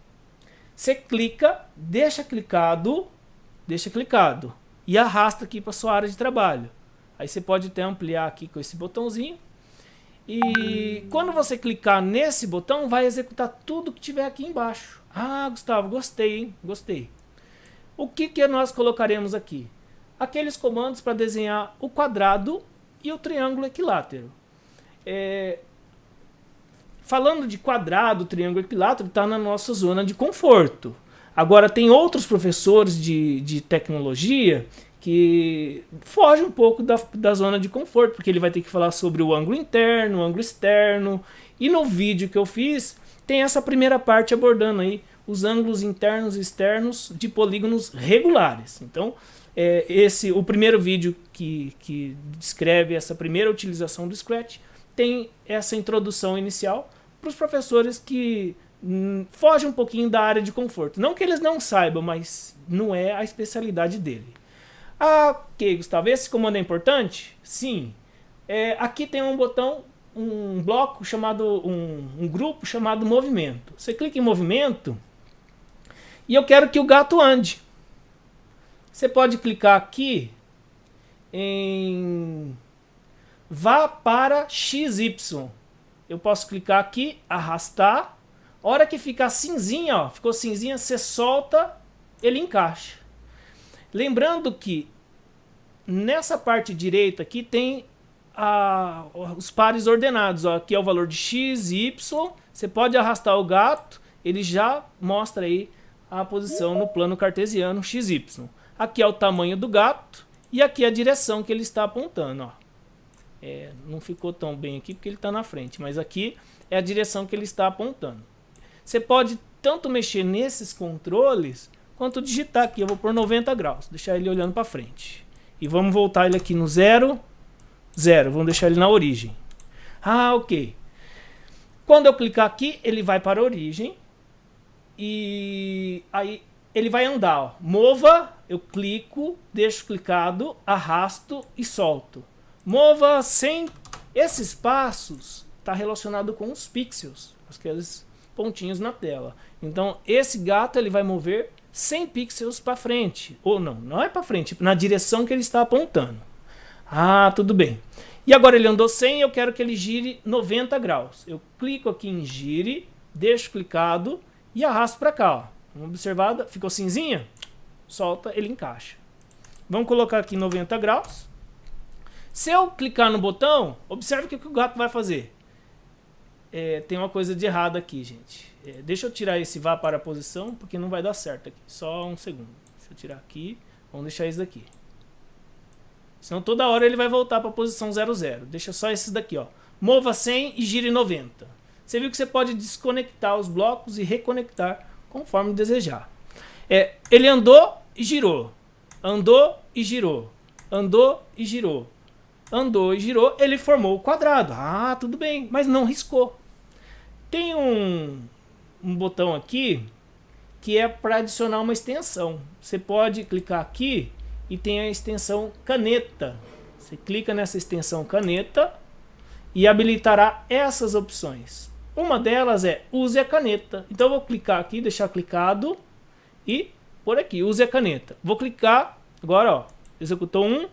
Você clica, deixa clicado e arrasta aqui para sua área de trabalho. Aí você pode até ampliar aqui com esse botãozinho. E quando você clicar nesse botão, vai executar tudo que tiver aqui embaixo. Ah, Gustavo, gostei, hein? Gostei. O que nós colocaremos aqui? Aqueles comandos para desenhar o quadrado e o triângulo equilátero. Falando de quadrado, triângulo equilátero, está na nossa zona de conforto. Agora, tem outros professores de tecnologia que fogem um pouco da zona de conforto, porque ele vai ter que falar sobre o ângulo interno, o ângulo externo. E no vídeo que eu fiz, tem essa primeira parte abordando aí os ângulos internos e externos de polígonos regulares. Então, o primeiro vídeo que descreve essa primeira utilização do Scratch tem essa introdução inicial para os professores que fogem um pouquinho da área de conforto. Não que eles não saibam, mas não é a especialidade dele. Ok, Gustavo, esse comando é importante? Sim. Aqui tem um botão, um bloco chamado, um grupo chamado movimento. Você clica em movimento e eu quero que o gato ande. Você pode clicar aqui em vá para XY. Eu posso clicar aqui, arrastar. A hora que ficar cinzinha, ficou cinzinha, você solta, ele encaixa. Lembrando que nessa parte direita aqui tem os pares ordenados. Aqui é o valor de x, y. Você pode arrastar o gato, ele já mostra aí a posição no plano cartesiano x, y. Aqui é o tamanho do gato e aqui é a direção que ele está apontando. Não ficou tão bem aqui porque ele está na frente, mas aqui é a direção que ele está apontando. Você pode tanto mexer nesses controles quanto digitar aqui. Eu vou por 90 graus, deixar ele olhando para frente. E vamos voltar ele aqui no 0, 0. Vamos deixar ele na origem. Ok. Quando eu clicar aqui, ele vai para a origem. E aí ele vai andar. Mova, eu clico, deixo clicado, arrasto e solto. Mova sem... Esses passos está relacionado com os pixels, aqueles pontinhos na tela. Então esse gato ele vai mover 100 pixels para frente. Ou não é para frente, na direção que ele está apontando. Tudo bem. E agora ele andou 100 e eu quero que ele gire 90 graus. Eu clico aqui em gire, deixo clicado e arrasto para cá. Ó. Vamos observar, ficou cinzinha? Solta, ele encaixa. Vamos colocar aqui 90 graus. Se eu clicar no botão, observe o que o gato vai fazer. Tem uma coisa de errado aqui, gente. Deixa eu tirar esse vá para a posição, porque não vai dar certo aqui. Só um segundo. Deixa eu tirar aqui. Vamos deixar isso daqui. Senão toda hora ele vai voltar para a posição 00. Deixa só esses daqui, ó. Mova 100 e gire 90. Você viu que você pode desconectar os blocos e reconectar conforme desejar. Ele andou e girou. Andou e girou. Andou e girou. Andou e girou. Ele formou o quadrado. Ah, tudo bem. Mas não riscou. Tem um botão aqui que é para adicionar uma extensão. Você pode clicar aqui e tem a extensão caneta. Você clica nessa extensão caneta e habilitará essas opções. Uma delas é use a caneta. Então eu vou clicar aqui, deixar clicado e por aqui, use a caneta. Vou clicar, agora ó, executou 1,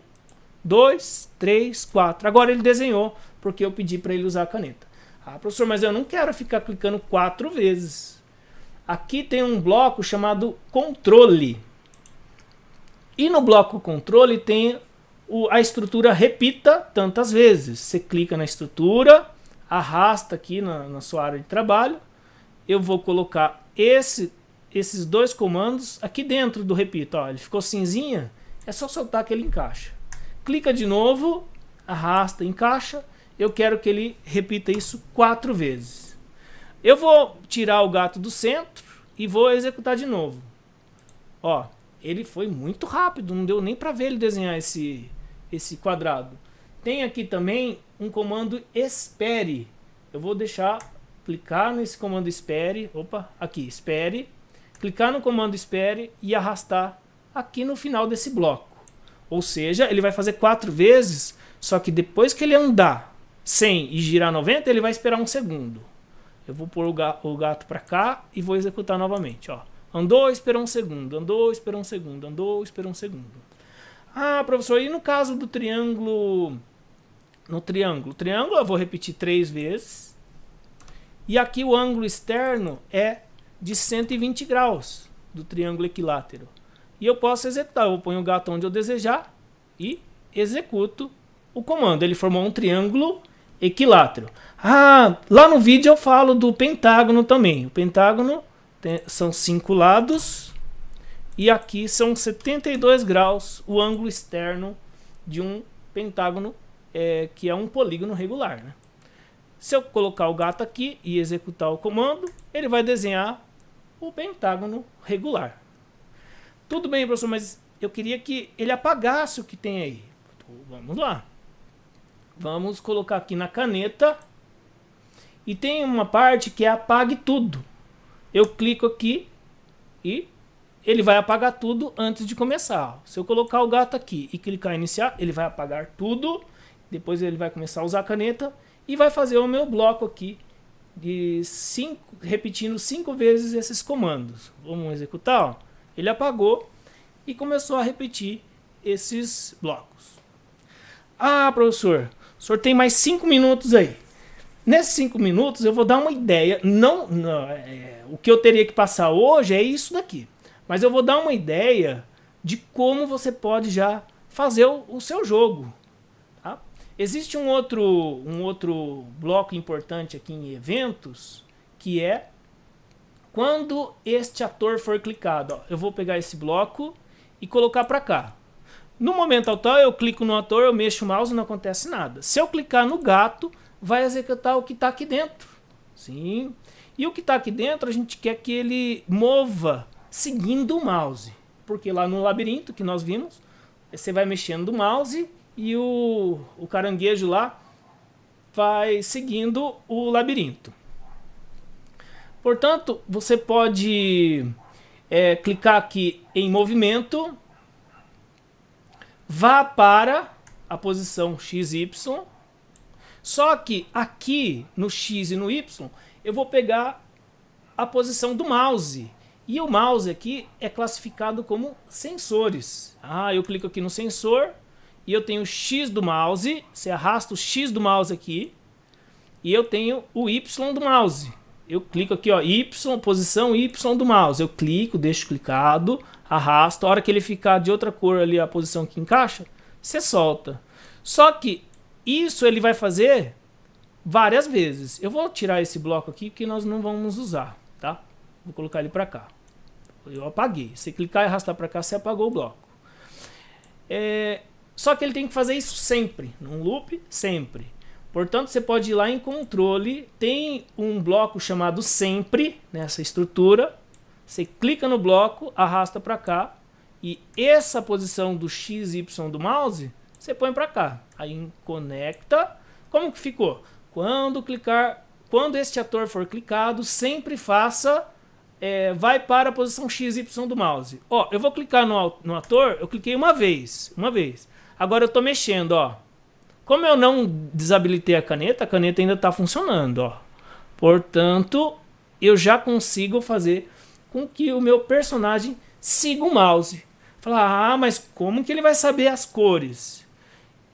2, 3, 4. Agora ele desenhou porque eu pedi para ele usar a caneta. Ah, professor, mas eu não quero ficar clicando 4 vezes. Aqui tem um bloco chamado controle. E no bloco controle tem a estrutura repita tantas vezes. Você clica na estrutura, arrasta aqui na sua área de trabalho. Eu vou colocar esses dois comandos aqui dentro do repita. Ó, ele ficou cinzinha, é só soltar que ele encaixa. Clica de novo, arrasta, encaixa. Eu quero que ele repita isso 4 vezes. Eu vou tirar o gato do centro e vou executar de novo. Ó, ele foi muito rápido, não deu nem para ver ele desenhar esse quadrado. Tem aqui também um comando espere. Eu vou clicar nesse comando espere. Opa, aqui, espere. Clicar no comando espere e arrastar aqui no final desse bloco. Ou seja, ele vai fazer 4 vezes, só que depois que ele andar 100 e girar 90, ele vai esperar 1 segundo. Eu vou pôr o gato para cá e vou executar novamente. Ó. Andou, esperou 1 segundo. Andou, esperou 1 segundo. Andou, esperou 1 segundo. Ah, professor, e no caso do triângulo? No triângulo eu vou repetir 3 vezes. E aqui o ângulo externo é de 120 graus do triângulo equilátero. E eu posso executar. Eu ponho o gato onde eu desejar e executo o comando. Ele formou um triângulo equilátero. Ah, lá no vídeo eu falo do pentágono também. O pentágono são 5 lados e aqui são 72 graus o ângulo externo de um pentágono, que é um polígono regular, né? Se eu colocar o gato aqui e executar o comando, ele vai desenhar o pentágono regular. Tudo bem, professor, mas eu queria que ele apagasse o que tem aí. Vamos lá. Vamos colocar aqui na caneta. E tem uma parte que é apague tudo. Eu clico aqui e ele vai apagar tudo antes de começar. Se eu colocar o gato aqui e clicar em iniciar, ele vai apagar tudo. Depois ele vai começar a usar a caneta e vai fazer o meu bloco aqui de repetindo 5 vezes esses comandos. Vamos executar, ó. Ele apagou e começou a repetir esses blocos. Ah, professor, o senhor tem mais 5 minutos aí. Nesses 5 minutos eu vou dar uma ideia. O que eu teria que passar hoje é isso daqui. Mas eu vou dar uma ideia de como você pode já fazer o seu jogo. Tá? Existe um outro bloco importante aqui em eventos, que é quando este ator for clicado. Ó, eu vou pegar esse bloco e colocar para cá. No momento atual eu clico no ator, eu mexo o mouse e não acontece nada. Se eu clicar no gato, vai executar o que está aqui dentro. Sim. E o que está aqui dentro a gente quer que ele mova seguindo o mouse. Porque lá no labirinto que nós vimos, você vai mexendo o mouse e o caranguejo lá vai seguindo o labirinto. Portanto, você pode clicar aqui em movimento, vá para a posição XY. Só que aqui no X e no Y eu vou pegar a posição do mouse. E o mouse aqui é classificado como sensores. Ah, eu clico aqui no sensor e eu tenho o X do mouse, você arrasta o X do mouse aqui, e eu tenho o Y do mouse. Eu clico aqui, ó, Y, posição Y do mouse. Eu clico, deixo clicado, arrasto. A hora que ele ficar de outra cor ali, a posição que encaixa, você solta. Só que isso ele vai fazer várias vezes. Eu vou tirar esse bloco aqui que nós não vamos usar, tá? Vou colocar ele para cá. Eu apaguei. Se clicar e arrastar para cá, você apagou o bloco. Só que ele tem que fazer isso sempre, num loop, sempre. Portanto, você pode ir lá em controle, tem um bloco chamado sempre, nessa estrutura. Você clica no bloco, arrasta para cá, e essa posição do X, Y do mouse, você põe para cá. Aí conecta. Como que ficou? Quando este ator for clicado, sempre faça, vai para a posição X, Y do mouse. Ó, eu vou clicar no ator, eu cliquei uma vez. Agora eu estou mexendo, ó. Como eu não desabilitei a caneta ainda está funcionando, ó. Portanto, eu já consigo fazer com que o meu personagem siga o mouse. Falar, mas como que ele vai saber as cores?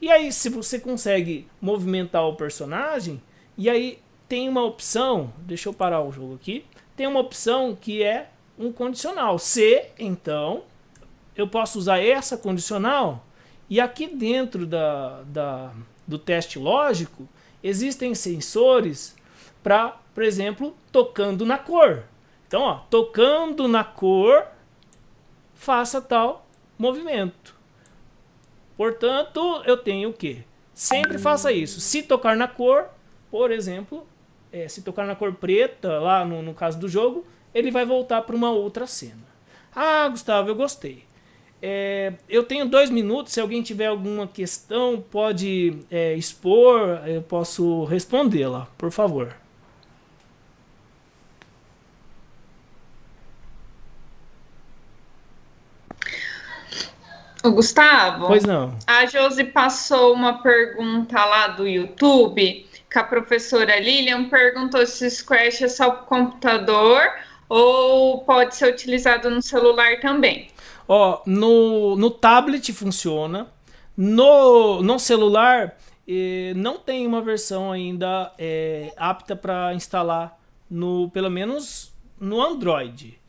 E aí, se você consegue movimentar o personagem, e aí tem uma opção, deixa eu parar o jogo aqui, tem uma opção que é um condicional. Se, então, eu posso usar essa condicional. E aqui dentro do teste lógico, existem sensores para, por exemplo, tocando na cor. Então, ó, tocando na cor, faça tal movimento. Portanto, eu tenho o quê? Sempre faça isso. Se tocar na cor, por exemplo, se tocar na cor preta, lá no caso do jogo, ele vai voltar para uma outra cena. Ah, Gustavo, eu gostei. Eu tenho 2 minutos, se alguém tiver alguma questão, pode expor, eu posso respondê-la, por favor. O Gustavo? Pois não. A Josi passou uma pergunta lá do YouTube, que a professora Lilian perguntou se o Scratch é só para o computador ou pode ser utilizado no celular também. Ó, no tablet funciona, no celular não tem uma versão ainda apta para instalar, pelo menos no Android.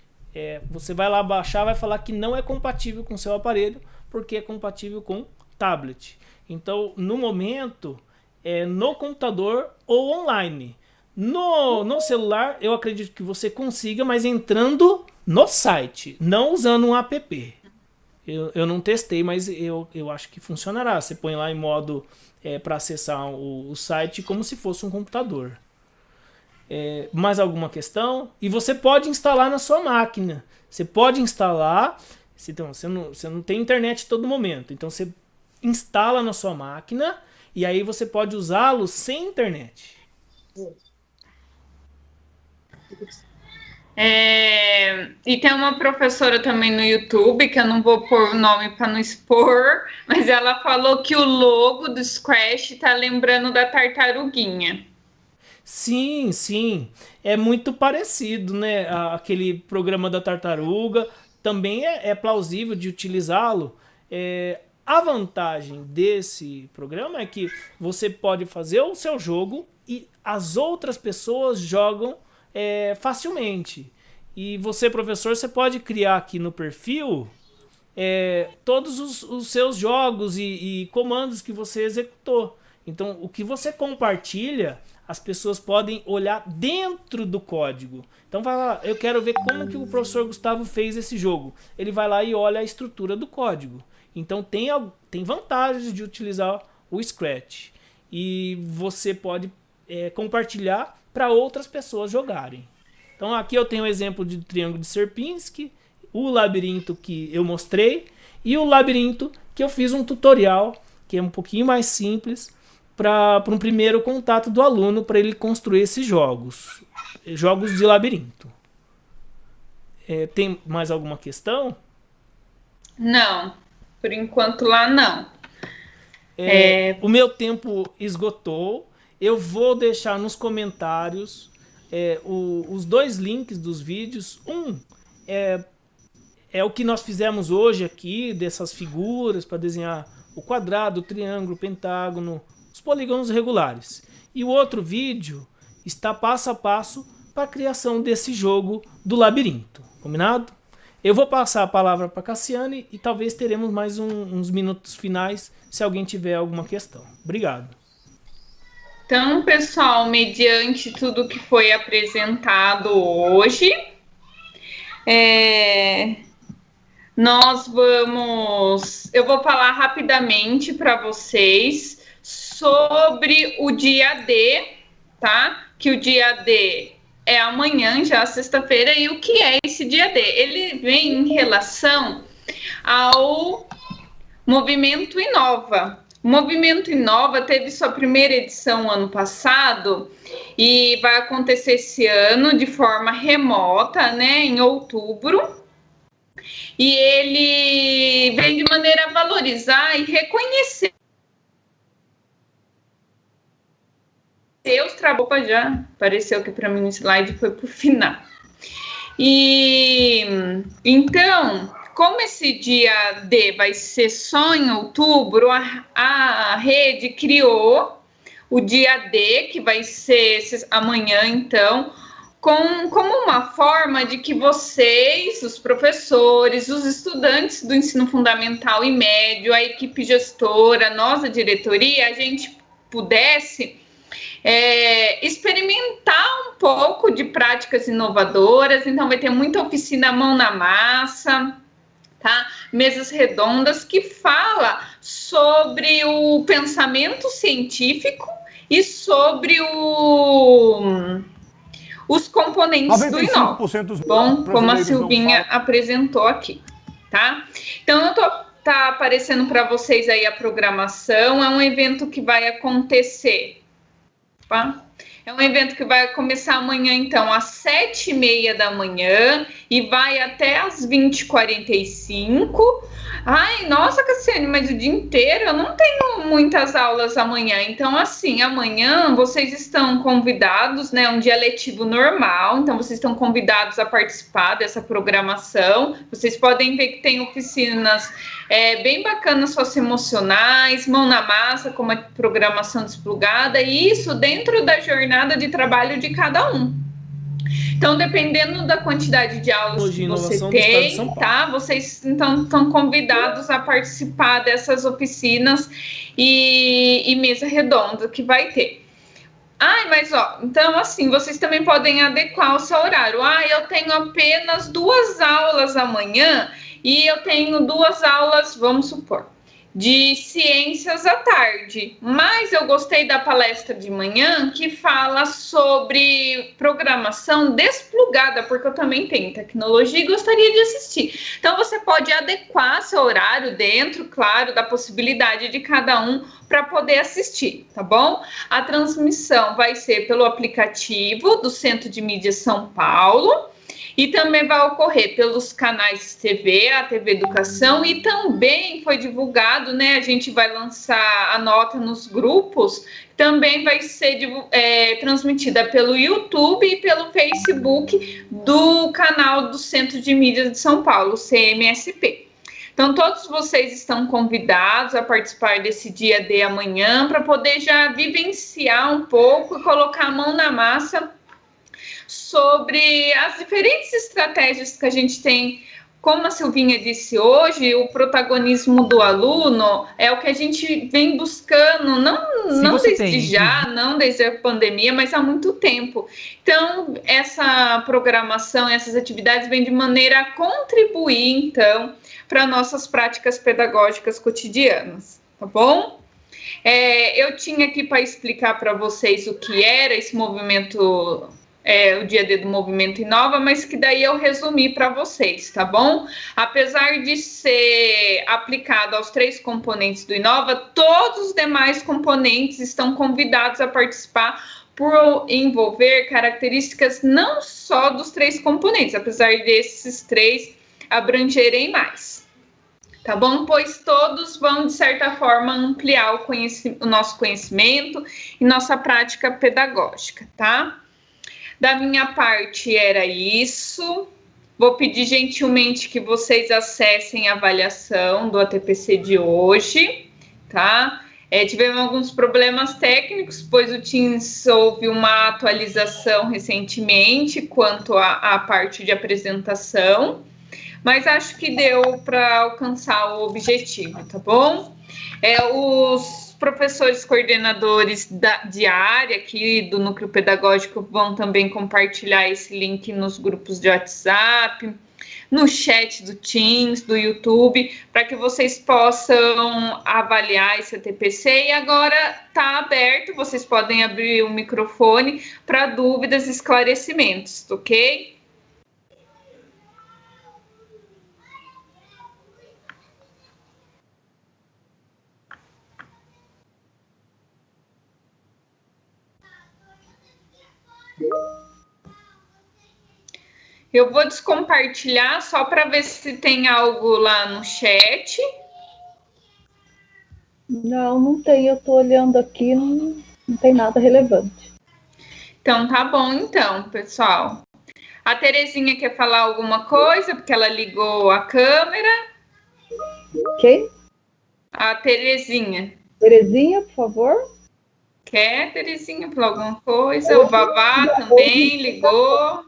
Você vai lá baixar, vai falar que não é compatível com o seu aparelho, porque é compatível com tablet. Então, no momento, no computador ou online. No celular, eu acredito que você consiga, mas entrando no site, não usando um app. Eu não testei, mas eu acho que funcionará. Você põe lá em modo para acessar o site como se fosse um computador. Mais alguma questão? E você pode instalar na sua máquina. Você pode instalar. Então, você não tem internet todo momento. Então você instala na sua máquina e aí você pode usá-lo sem internet. E tem uma professora também no YouTube, que eu não vou pôr o nome para não expor, mas ela falou que o logo do Scratch está lembrando da tartaruguinha. Sim, sim. É muito parecido, né? Aquele programa da tartaruga. Também é plausível de utilizá-lo. A vantagem desse programa é que você pode fazer o seu jogo e as outras pessoas jogam facilmente. E você, professor, você pode criar aqui no perfil todos os seus jogos e comandos que você executou. Então, o que você compartilha, as pessoas podem olhar dentro do código. Então, vai lá, eu quero ver como que o professor Gustavo fez esse jogo. Ele vai lá e olha a estrutura do código. Então, tem vantagens de utilizar o Scratch. E você pode compartilhar para outras pessoas jogarem. Então, aqui eu tenho o exemplo de triângulo de Sierpinski, o labirinto que eu mostrei e o labirinto que eu fiz um tutorial, que é um pouquinho mais simples, para um primeiro contato do aluno, para ele construir esses jogos de labirinto. Tem mais alguma questão? Não, por enquanto lá não. O meu tempo esgotou. Eu vou deixar nos comentários os 2 links dos vídeos. É o que nós fizemos hoje aqui, dessas figuras para desenhar o quadrado, o triângulo, o pentágono, os polígonos regulares. E o outro vídeo está passo a passo para a criação desse jogo do labirinto. Combinado? Eu vou passar a palavra para a Cassiane e talvez teremos mais uns minutos finais se alguém tiver alguma questão. Obrigado. Então, pessoal, mediante tudo que foi apresentado hoje, eu vou falar rapidamente para vocês sobre o dia D, tá? Que o dia D é amanhã, já sexta-feira, e o que é esse dia D? Ele vem em relação ao Movimento Inova. O Movimento Inova teve sua primeira edição ano passado e vai acontecer esse ano de forma remota, né, em outubro. E ele vem de maneira a valorizar e reconhecer os trabalhos. Opa, já apareceu aqui para mim no slide, foi para o final. E então, como esse dia D vai ser só em outubro, a rede criou o dia D, que vai ser amanhã, então, como uma forma de que vocês, os professores, os estudantes do ensino fundamental e médio, a equipe gestora, nós, a diretoria, a gente pudesse experimentar um pouco de práticas inovadoras. Então, vai ter muita oficina mão na massa, tá? Mesas redondas que fala sobre o pensamento científico e sobre os componentes do Inova. Bom, como a Silvinha apresentou aqui, tá? Então, tá aparecendo para vocês aí a programação. É um evento que vai acontecer, tá? É um evento que vai começar amanhã, então, às 7h30 da manhã e vai até às 20h45. Ai, nossa, Cassiane, mas o dia inteiro eu não tenho muitas aulas amanhã. Então, assim, amanhã vocês estão convidados, né? Um dia letivo normal, então vocês estão convidados a participar dessa programação. Vocês podem ver que tem oficinas bem bacanas, socioemocionais, mão na massa, como a programação desplugada, e isso dentro da jornada de trabalho de cada um. Então, dependendo da quantidade de aulas que você tem, tá? Vocês então estão convidados a participar dessas oficinas e mesa redonda que vai ter. Mas então assim, vocês também podem adequar o seu horário. Eu tenho apenas 2 aulas amanhã e eu tenho 2 aulas, vamos supor, de ciências à tarde, mas eu gostei da palestra de manhã que fala sobre programação desplugada, porque eu também tenho tecnologia e gostaria de assistir. Então você pode adequar seu horário dentro, claro, da possibilidade de cada um para poder assistir, tá bom? A transmissão vai ser pelo aplicativo do Centro de Mídia São Paulo. E também vai ocorrer pelos canais TV, a TV Educação, e também foi divulgado, né? A gente vai lançar a nota nos grupos, também vai ser transmitida pelo YouTube e pelo Facebook do canal do Centro de Mídias de São Paulo, CMSP. Então, todos vocês estão convidados a participar desse dia D amanhã, para poder já vivenciar um pouco e colocar a mão na massa sobre as diferentes estratégias que a gente tem. Como a Silvinha disse hoje, o protagonismo do aluno é o que a gente vem buscando, não desde já, não desde a pandemia, mas há muito tempo. Então, essa programação, essas atividades vêm de maneira a contribuir, então, para nossas práticas pedagógicas cotidianas, tá bom? Eu tinha aqui para explicar para vocês o que era esse movimento, o dia D do Movimento Inova, mas que daí eu resumi para vocês, tá bom? Apesar de ser aplicado aos 3 componentes do Inova, todos os demais componentes estão convidados a participar por envolver características não só dos 3 componentes, apesar desses 3 abrangerem mais. Tá bom? Pois todos vão, de certa forma, ampliar o nosso conhecimento e nossa prática pedagógica, tá? Da minha parte era isso. Vou pedir gentilmente que vocês acessem a avaliação do ATPC de hoje. tá? Tivemos alguns problemas técnicos, pois o Teams houve uma atualização recentemente quanto à parte de apresentação, mas acho que deu para alcançar o objetivo, tá bom? Os professores coordenadores de área aqui do Núcleo Pedagógico vão também compartilhar esse link nos grupos de WhatsApp, no chat do Teams, do YouTube, para que vocês possam avaliar esse TPC. E agora está aberto, vocês podem abrir o microfone para dúvidas e esclarecimentos, ok? Eu vou descompartilhar só para ver se tem algo lá no chat. Não tem. Eu estou olhando aqui, não tem nada relevante. Então, tá bom, então, pessoal. A Terezinha quer falar alguma coisa, porque ela ligou a câmera. Quem? A Terezinha. Terezinha, por favor. Quer, Terezinha, falar alguma coisa? O Vavá também ligou.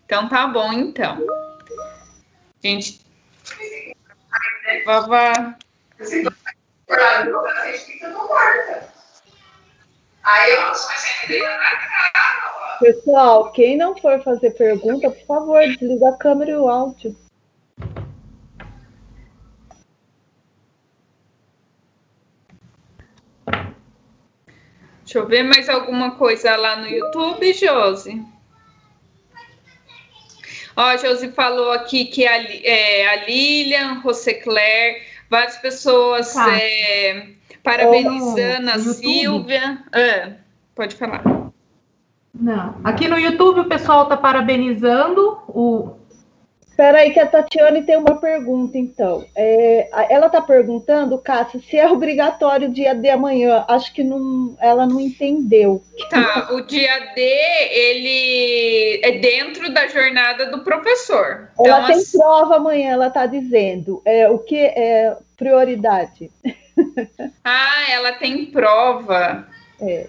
Então tá bom, então. Gente, Vavá. Pessoal, quem não for fazer pergunta, por favor, desliga a câmera e o áudio. Deixa eu ver mais alguma coisa lá no YouTube, Josi. Ó, a Josi falou aqui que a Lilian, Rosecler, várias pessoas parabenizando a Silvia. Pode falar. Não, aqui no YouTube o pessoal está parabenizando o... Espera aí que a Tatiane tem uma pergunta, então. Ela está perguntando, Cássia, se é obrigatório o dia D amanhã. Acho que ela não entendeu. Tá, o dia D, ele é dentro da jornada do professor. Então, ela tem prova amanhã, ela está dizendo. O que é prioridade? Ela tem prova.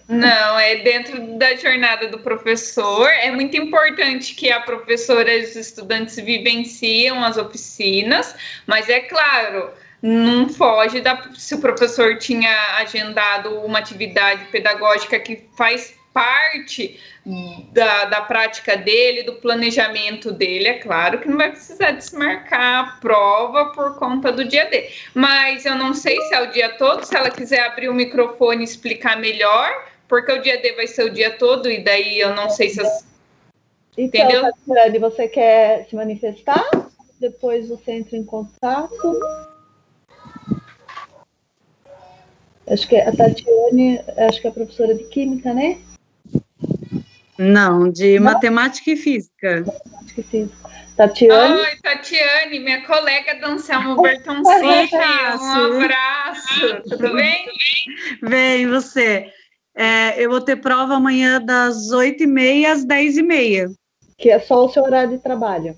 Não, é dentro da jornada do professor. É muito importante que a professora e os estudantes vivenciam as oficinas, mas é claro, não foge se o professor tinha agendado uma atividade pedagógica que faz parte da prática dele, do planejamento dele, é claro que não vai precisar desmarcar a prova por conta do dia D. Mas eu não sei se é o dia todo, se ela quiser abrir o microfone e explicar melhor, porque o dia D vai ser o dia todo, e daí eu não sei se... Então, entendeu? Tatiane, você quer se manifestar? Depois você entra em contato. Acho que a Tatiane, acho que é a professora de Química, né? Não, de Matemática e Física. Matemática e Física. Tatiane. Oi, Tatiane, minha colega do Anselmo Bertoncini. Um abraço. Tudo bem? Bem, você. Eu vou ter prova amanhã das 8h30 às 10h30. Que é só o seu horário de trabalho.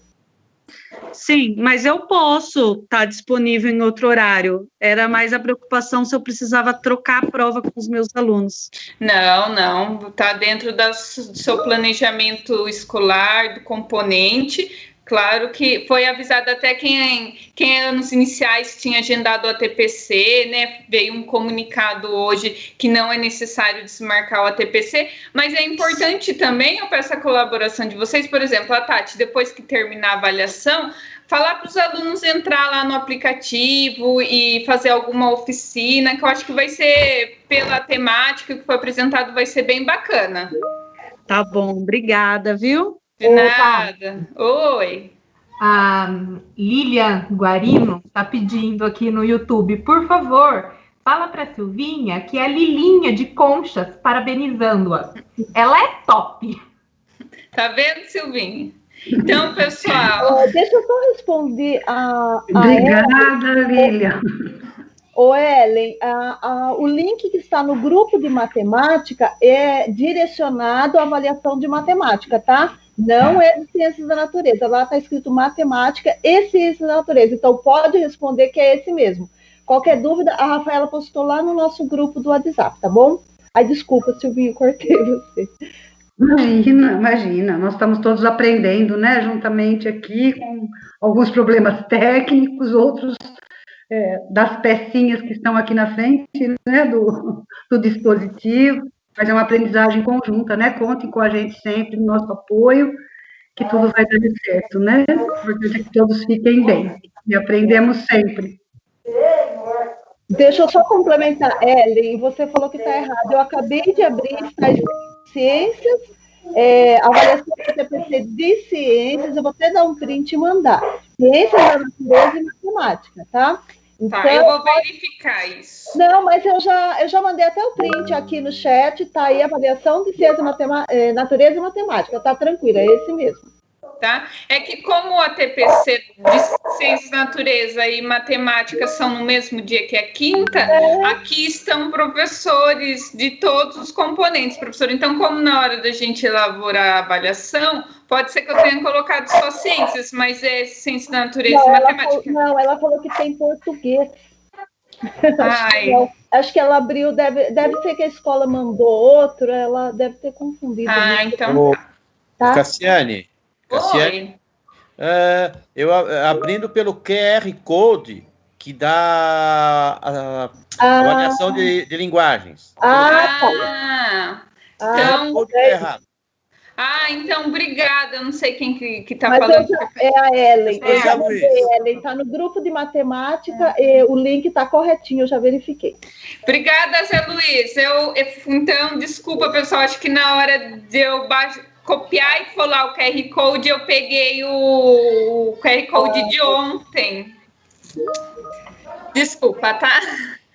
Sim, mas eu posso estar disponível em outro horário. Era mais a preocupação se eu precisava trocar a prova com os meus alunos. Não. Está dentro do seu planejamento escolar, do componente. Claro que foi avisado até quem anos iniciais tinha agendado a TPC, né? Veio um comunicado hoje que não é necessário desmarcar o ATPC, mas é importante também, eu peço a colaboração de vocês, por exemplo, a Tati, depois que terminar a avaliação, falar para os alunos entrar lá no aplicativo e fazer alguma oficina, que eu acho que vai ser, pela temática que foi apresentado, vai ser bem bacana. Tá bom, obrigada, viu? De nada. Oi. A Lilian Guarino está pedindo aqui no YouTube, por favor, fala para a Silvinha que é a Lilinha de Conchas parabenizando-a. Ela é top. Tá vendo, Silvinha? Então, pessoal... deixa eu só responder a Obrigada, Lilian. Ellen, o link que está no grupo de matemática é direcionado à avaliação de matemática, tá? Não é de ciências da natureza. Lá está escrito matemática e ciências da natureza. Então, pode responder que é esse mesmo. Qualquer dúvida, a Rafaela postou lá no nosso grupo do WhatsApp, tá bom? Ai, desculpa, Silvinho, cortei você. Imagina, nós estamos todos aprendendo, né, juntamente aqui, com alguns problemas técnicos, outros das pecinhas que estão aqui na frente, né, do dispositivo, mas é uma aprendizagem conjunta, né, contem com a gente sempre, no nosso apoio, que tudo vai dar certo, né, porque que todos fiquem bem, e aprendemos sempre. Deixa eu só complementar, Ellen, você falou que está errado, eu acabei de abrir estágio de ciências, avaliação do TPC de ciências, eu vou até dar um print e mandar, ciências da natureza e matemática, tá? Então, tá, eu vou verificar isso. Não, mas eu já mandei até o print aqui no chat, tá aí a avaliação de ciência, natureza e matemática, tá tranquilo, é esse mesmo. Tá? É que como a TPC de Ciências, Natureza e Matemática são no mesmo dia que a quinta, aqui estão professores de todos os componentes, professor. Então, como na hora da gente elaborar a avaliação, pode ser que eu tenha colocado só ciências, mas é Ciência da Natureza e Matemática. Ela falou que tem português. Ai. Acho que ela abriu, deve ser que a escola mandou outro, ela deve ter confundido. Então tá. Cassiane, eu abrindo pelo QR Code que dá a avaliação de linguagens. Então, errado. Então, obrigada. Eu não sei quem que tá falando. É a Ellen. Ellen está no grupo de matemática e o link está corretinho, eu já verifiquei. Obrigada, Zé Luiz. Então, desculpa, pessoal, acho que na hora de eu copiar e colar o QR Code, eu peguei o QR Code de ontem. Desculpa, tá?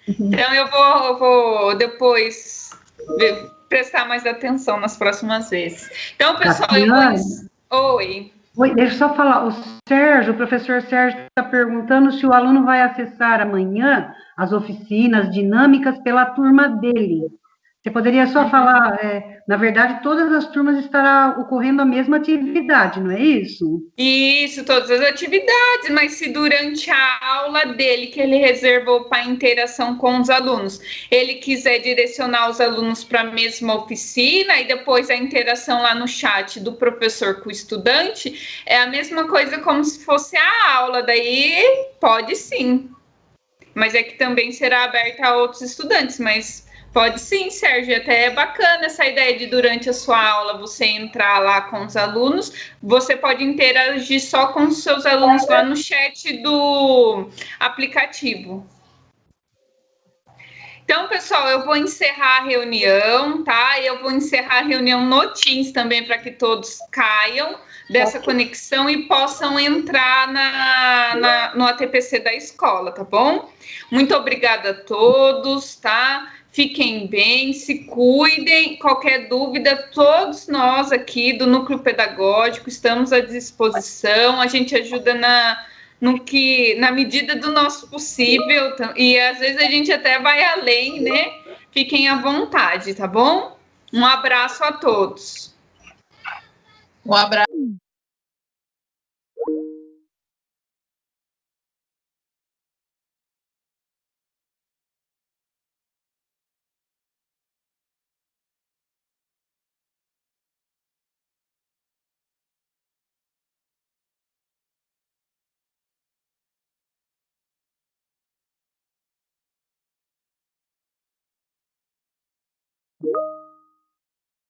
Então, eu vou depois prestar mais atenção nas próximas vezes. Então, pessoal, Oi, deixa eu só falar. O professor Sérgio está perguntando se o aluno vai acessar amanhã as oficinas dinâmicas pela turma dele. Você poderia só falar, na verdade, todas as turmas estará ocorrendo a mesma atividade, não é isso? Isso, todas as atividades, mas se durante a aula dele, que ele reservou para interação com os alunos, ele quiser direcionar os alunos para a mesma oficina e depois a interação lá no chat do professor com o estudante, é a mesma coisa como se fosse a aula, daí pode sim. Mas é que também será aberta a outros estudantes, mas... Pode sim, Sérgio, até é bacana essa ideia de durante a sua aula você entrar lá com os alunos, você pode interagir só com os seus alunos lá no chat do aplicativo. Então, pessoal, eu vou encerrar a reunião, tá? Eu vou encerrar a reunião no Teams também para que todos caiam dessa conexão e possam entrar no ATPC da escola, tá bom? Muito obrigada a todos, tá? Fiquem bem, se cuidem. Qualquer dúvida, todos nós aqui do Núcleo Pedagógico estamos à disposição. A gente ajuda na medida do nosso possível. E às vezes a gente até vai além, né? Fiquem à vontade, tá bom? Um abraço a todos. Um abraço.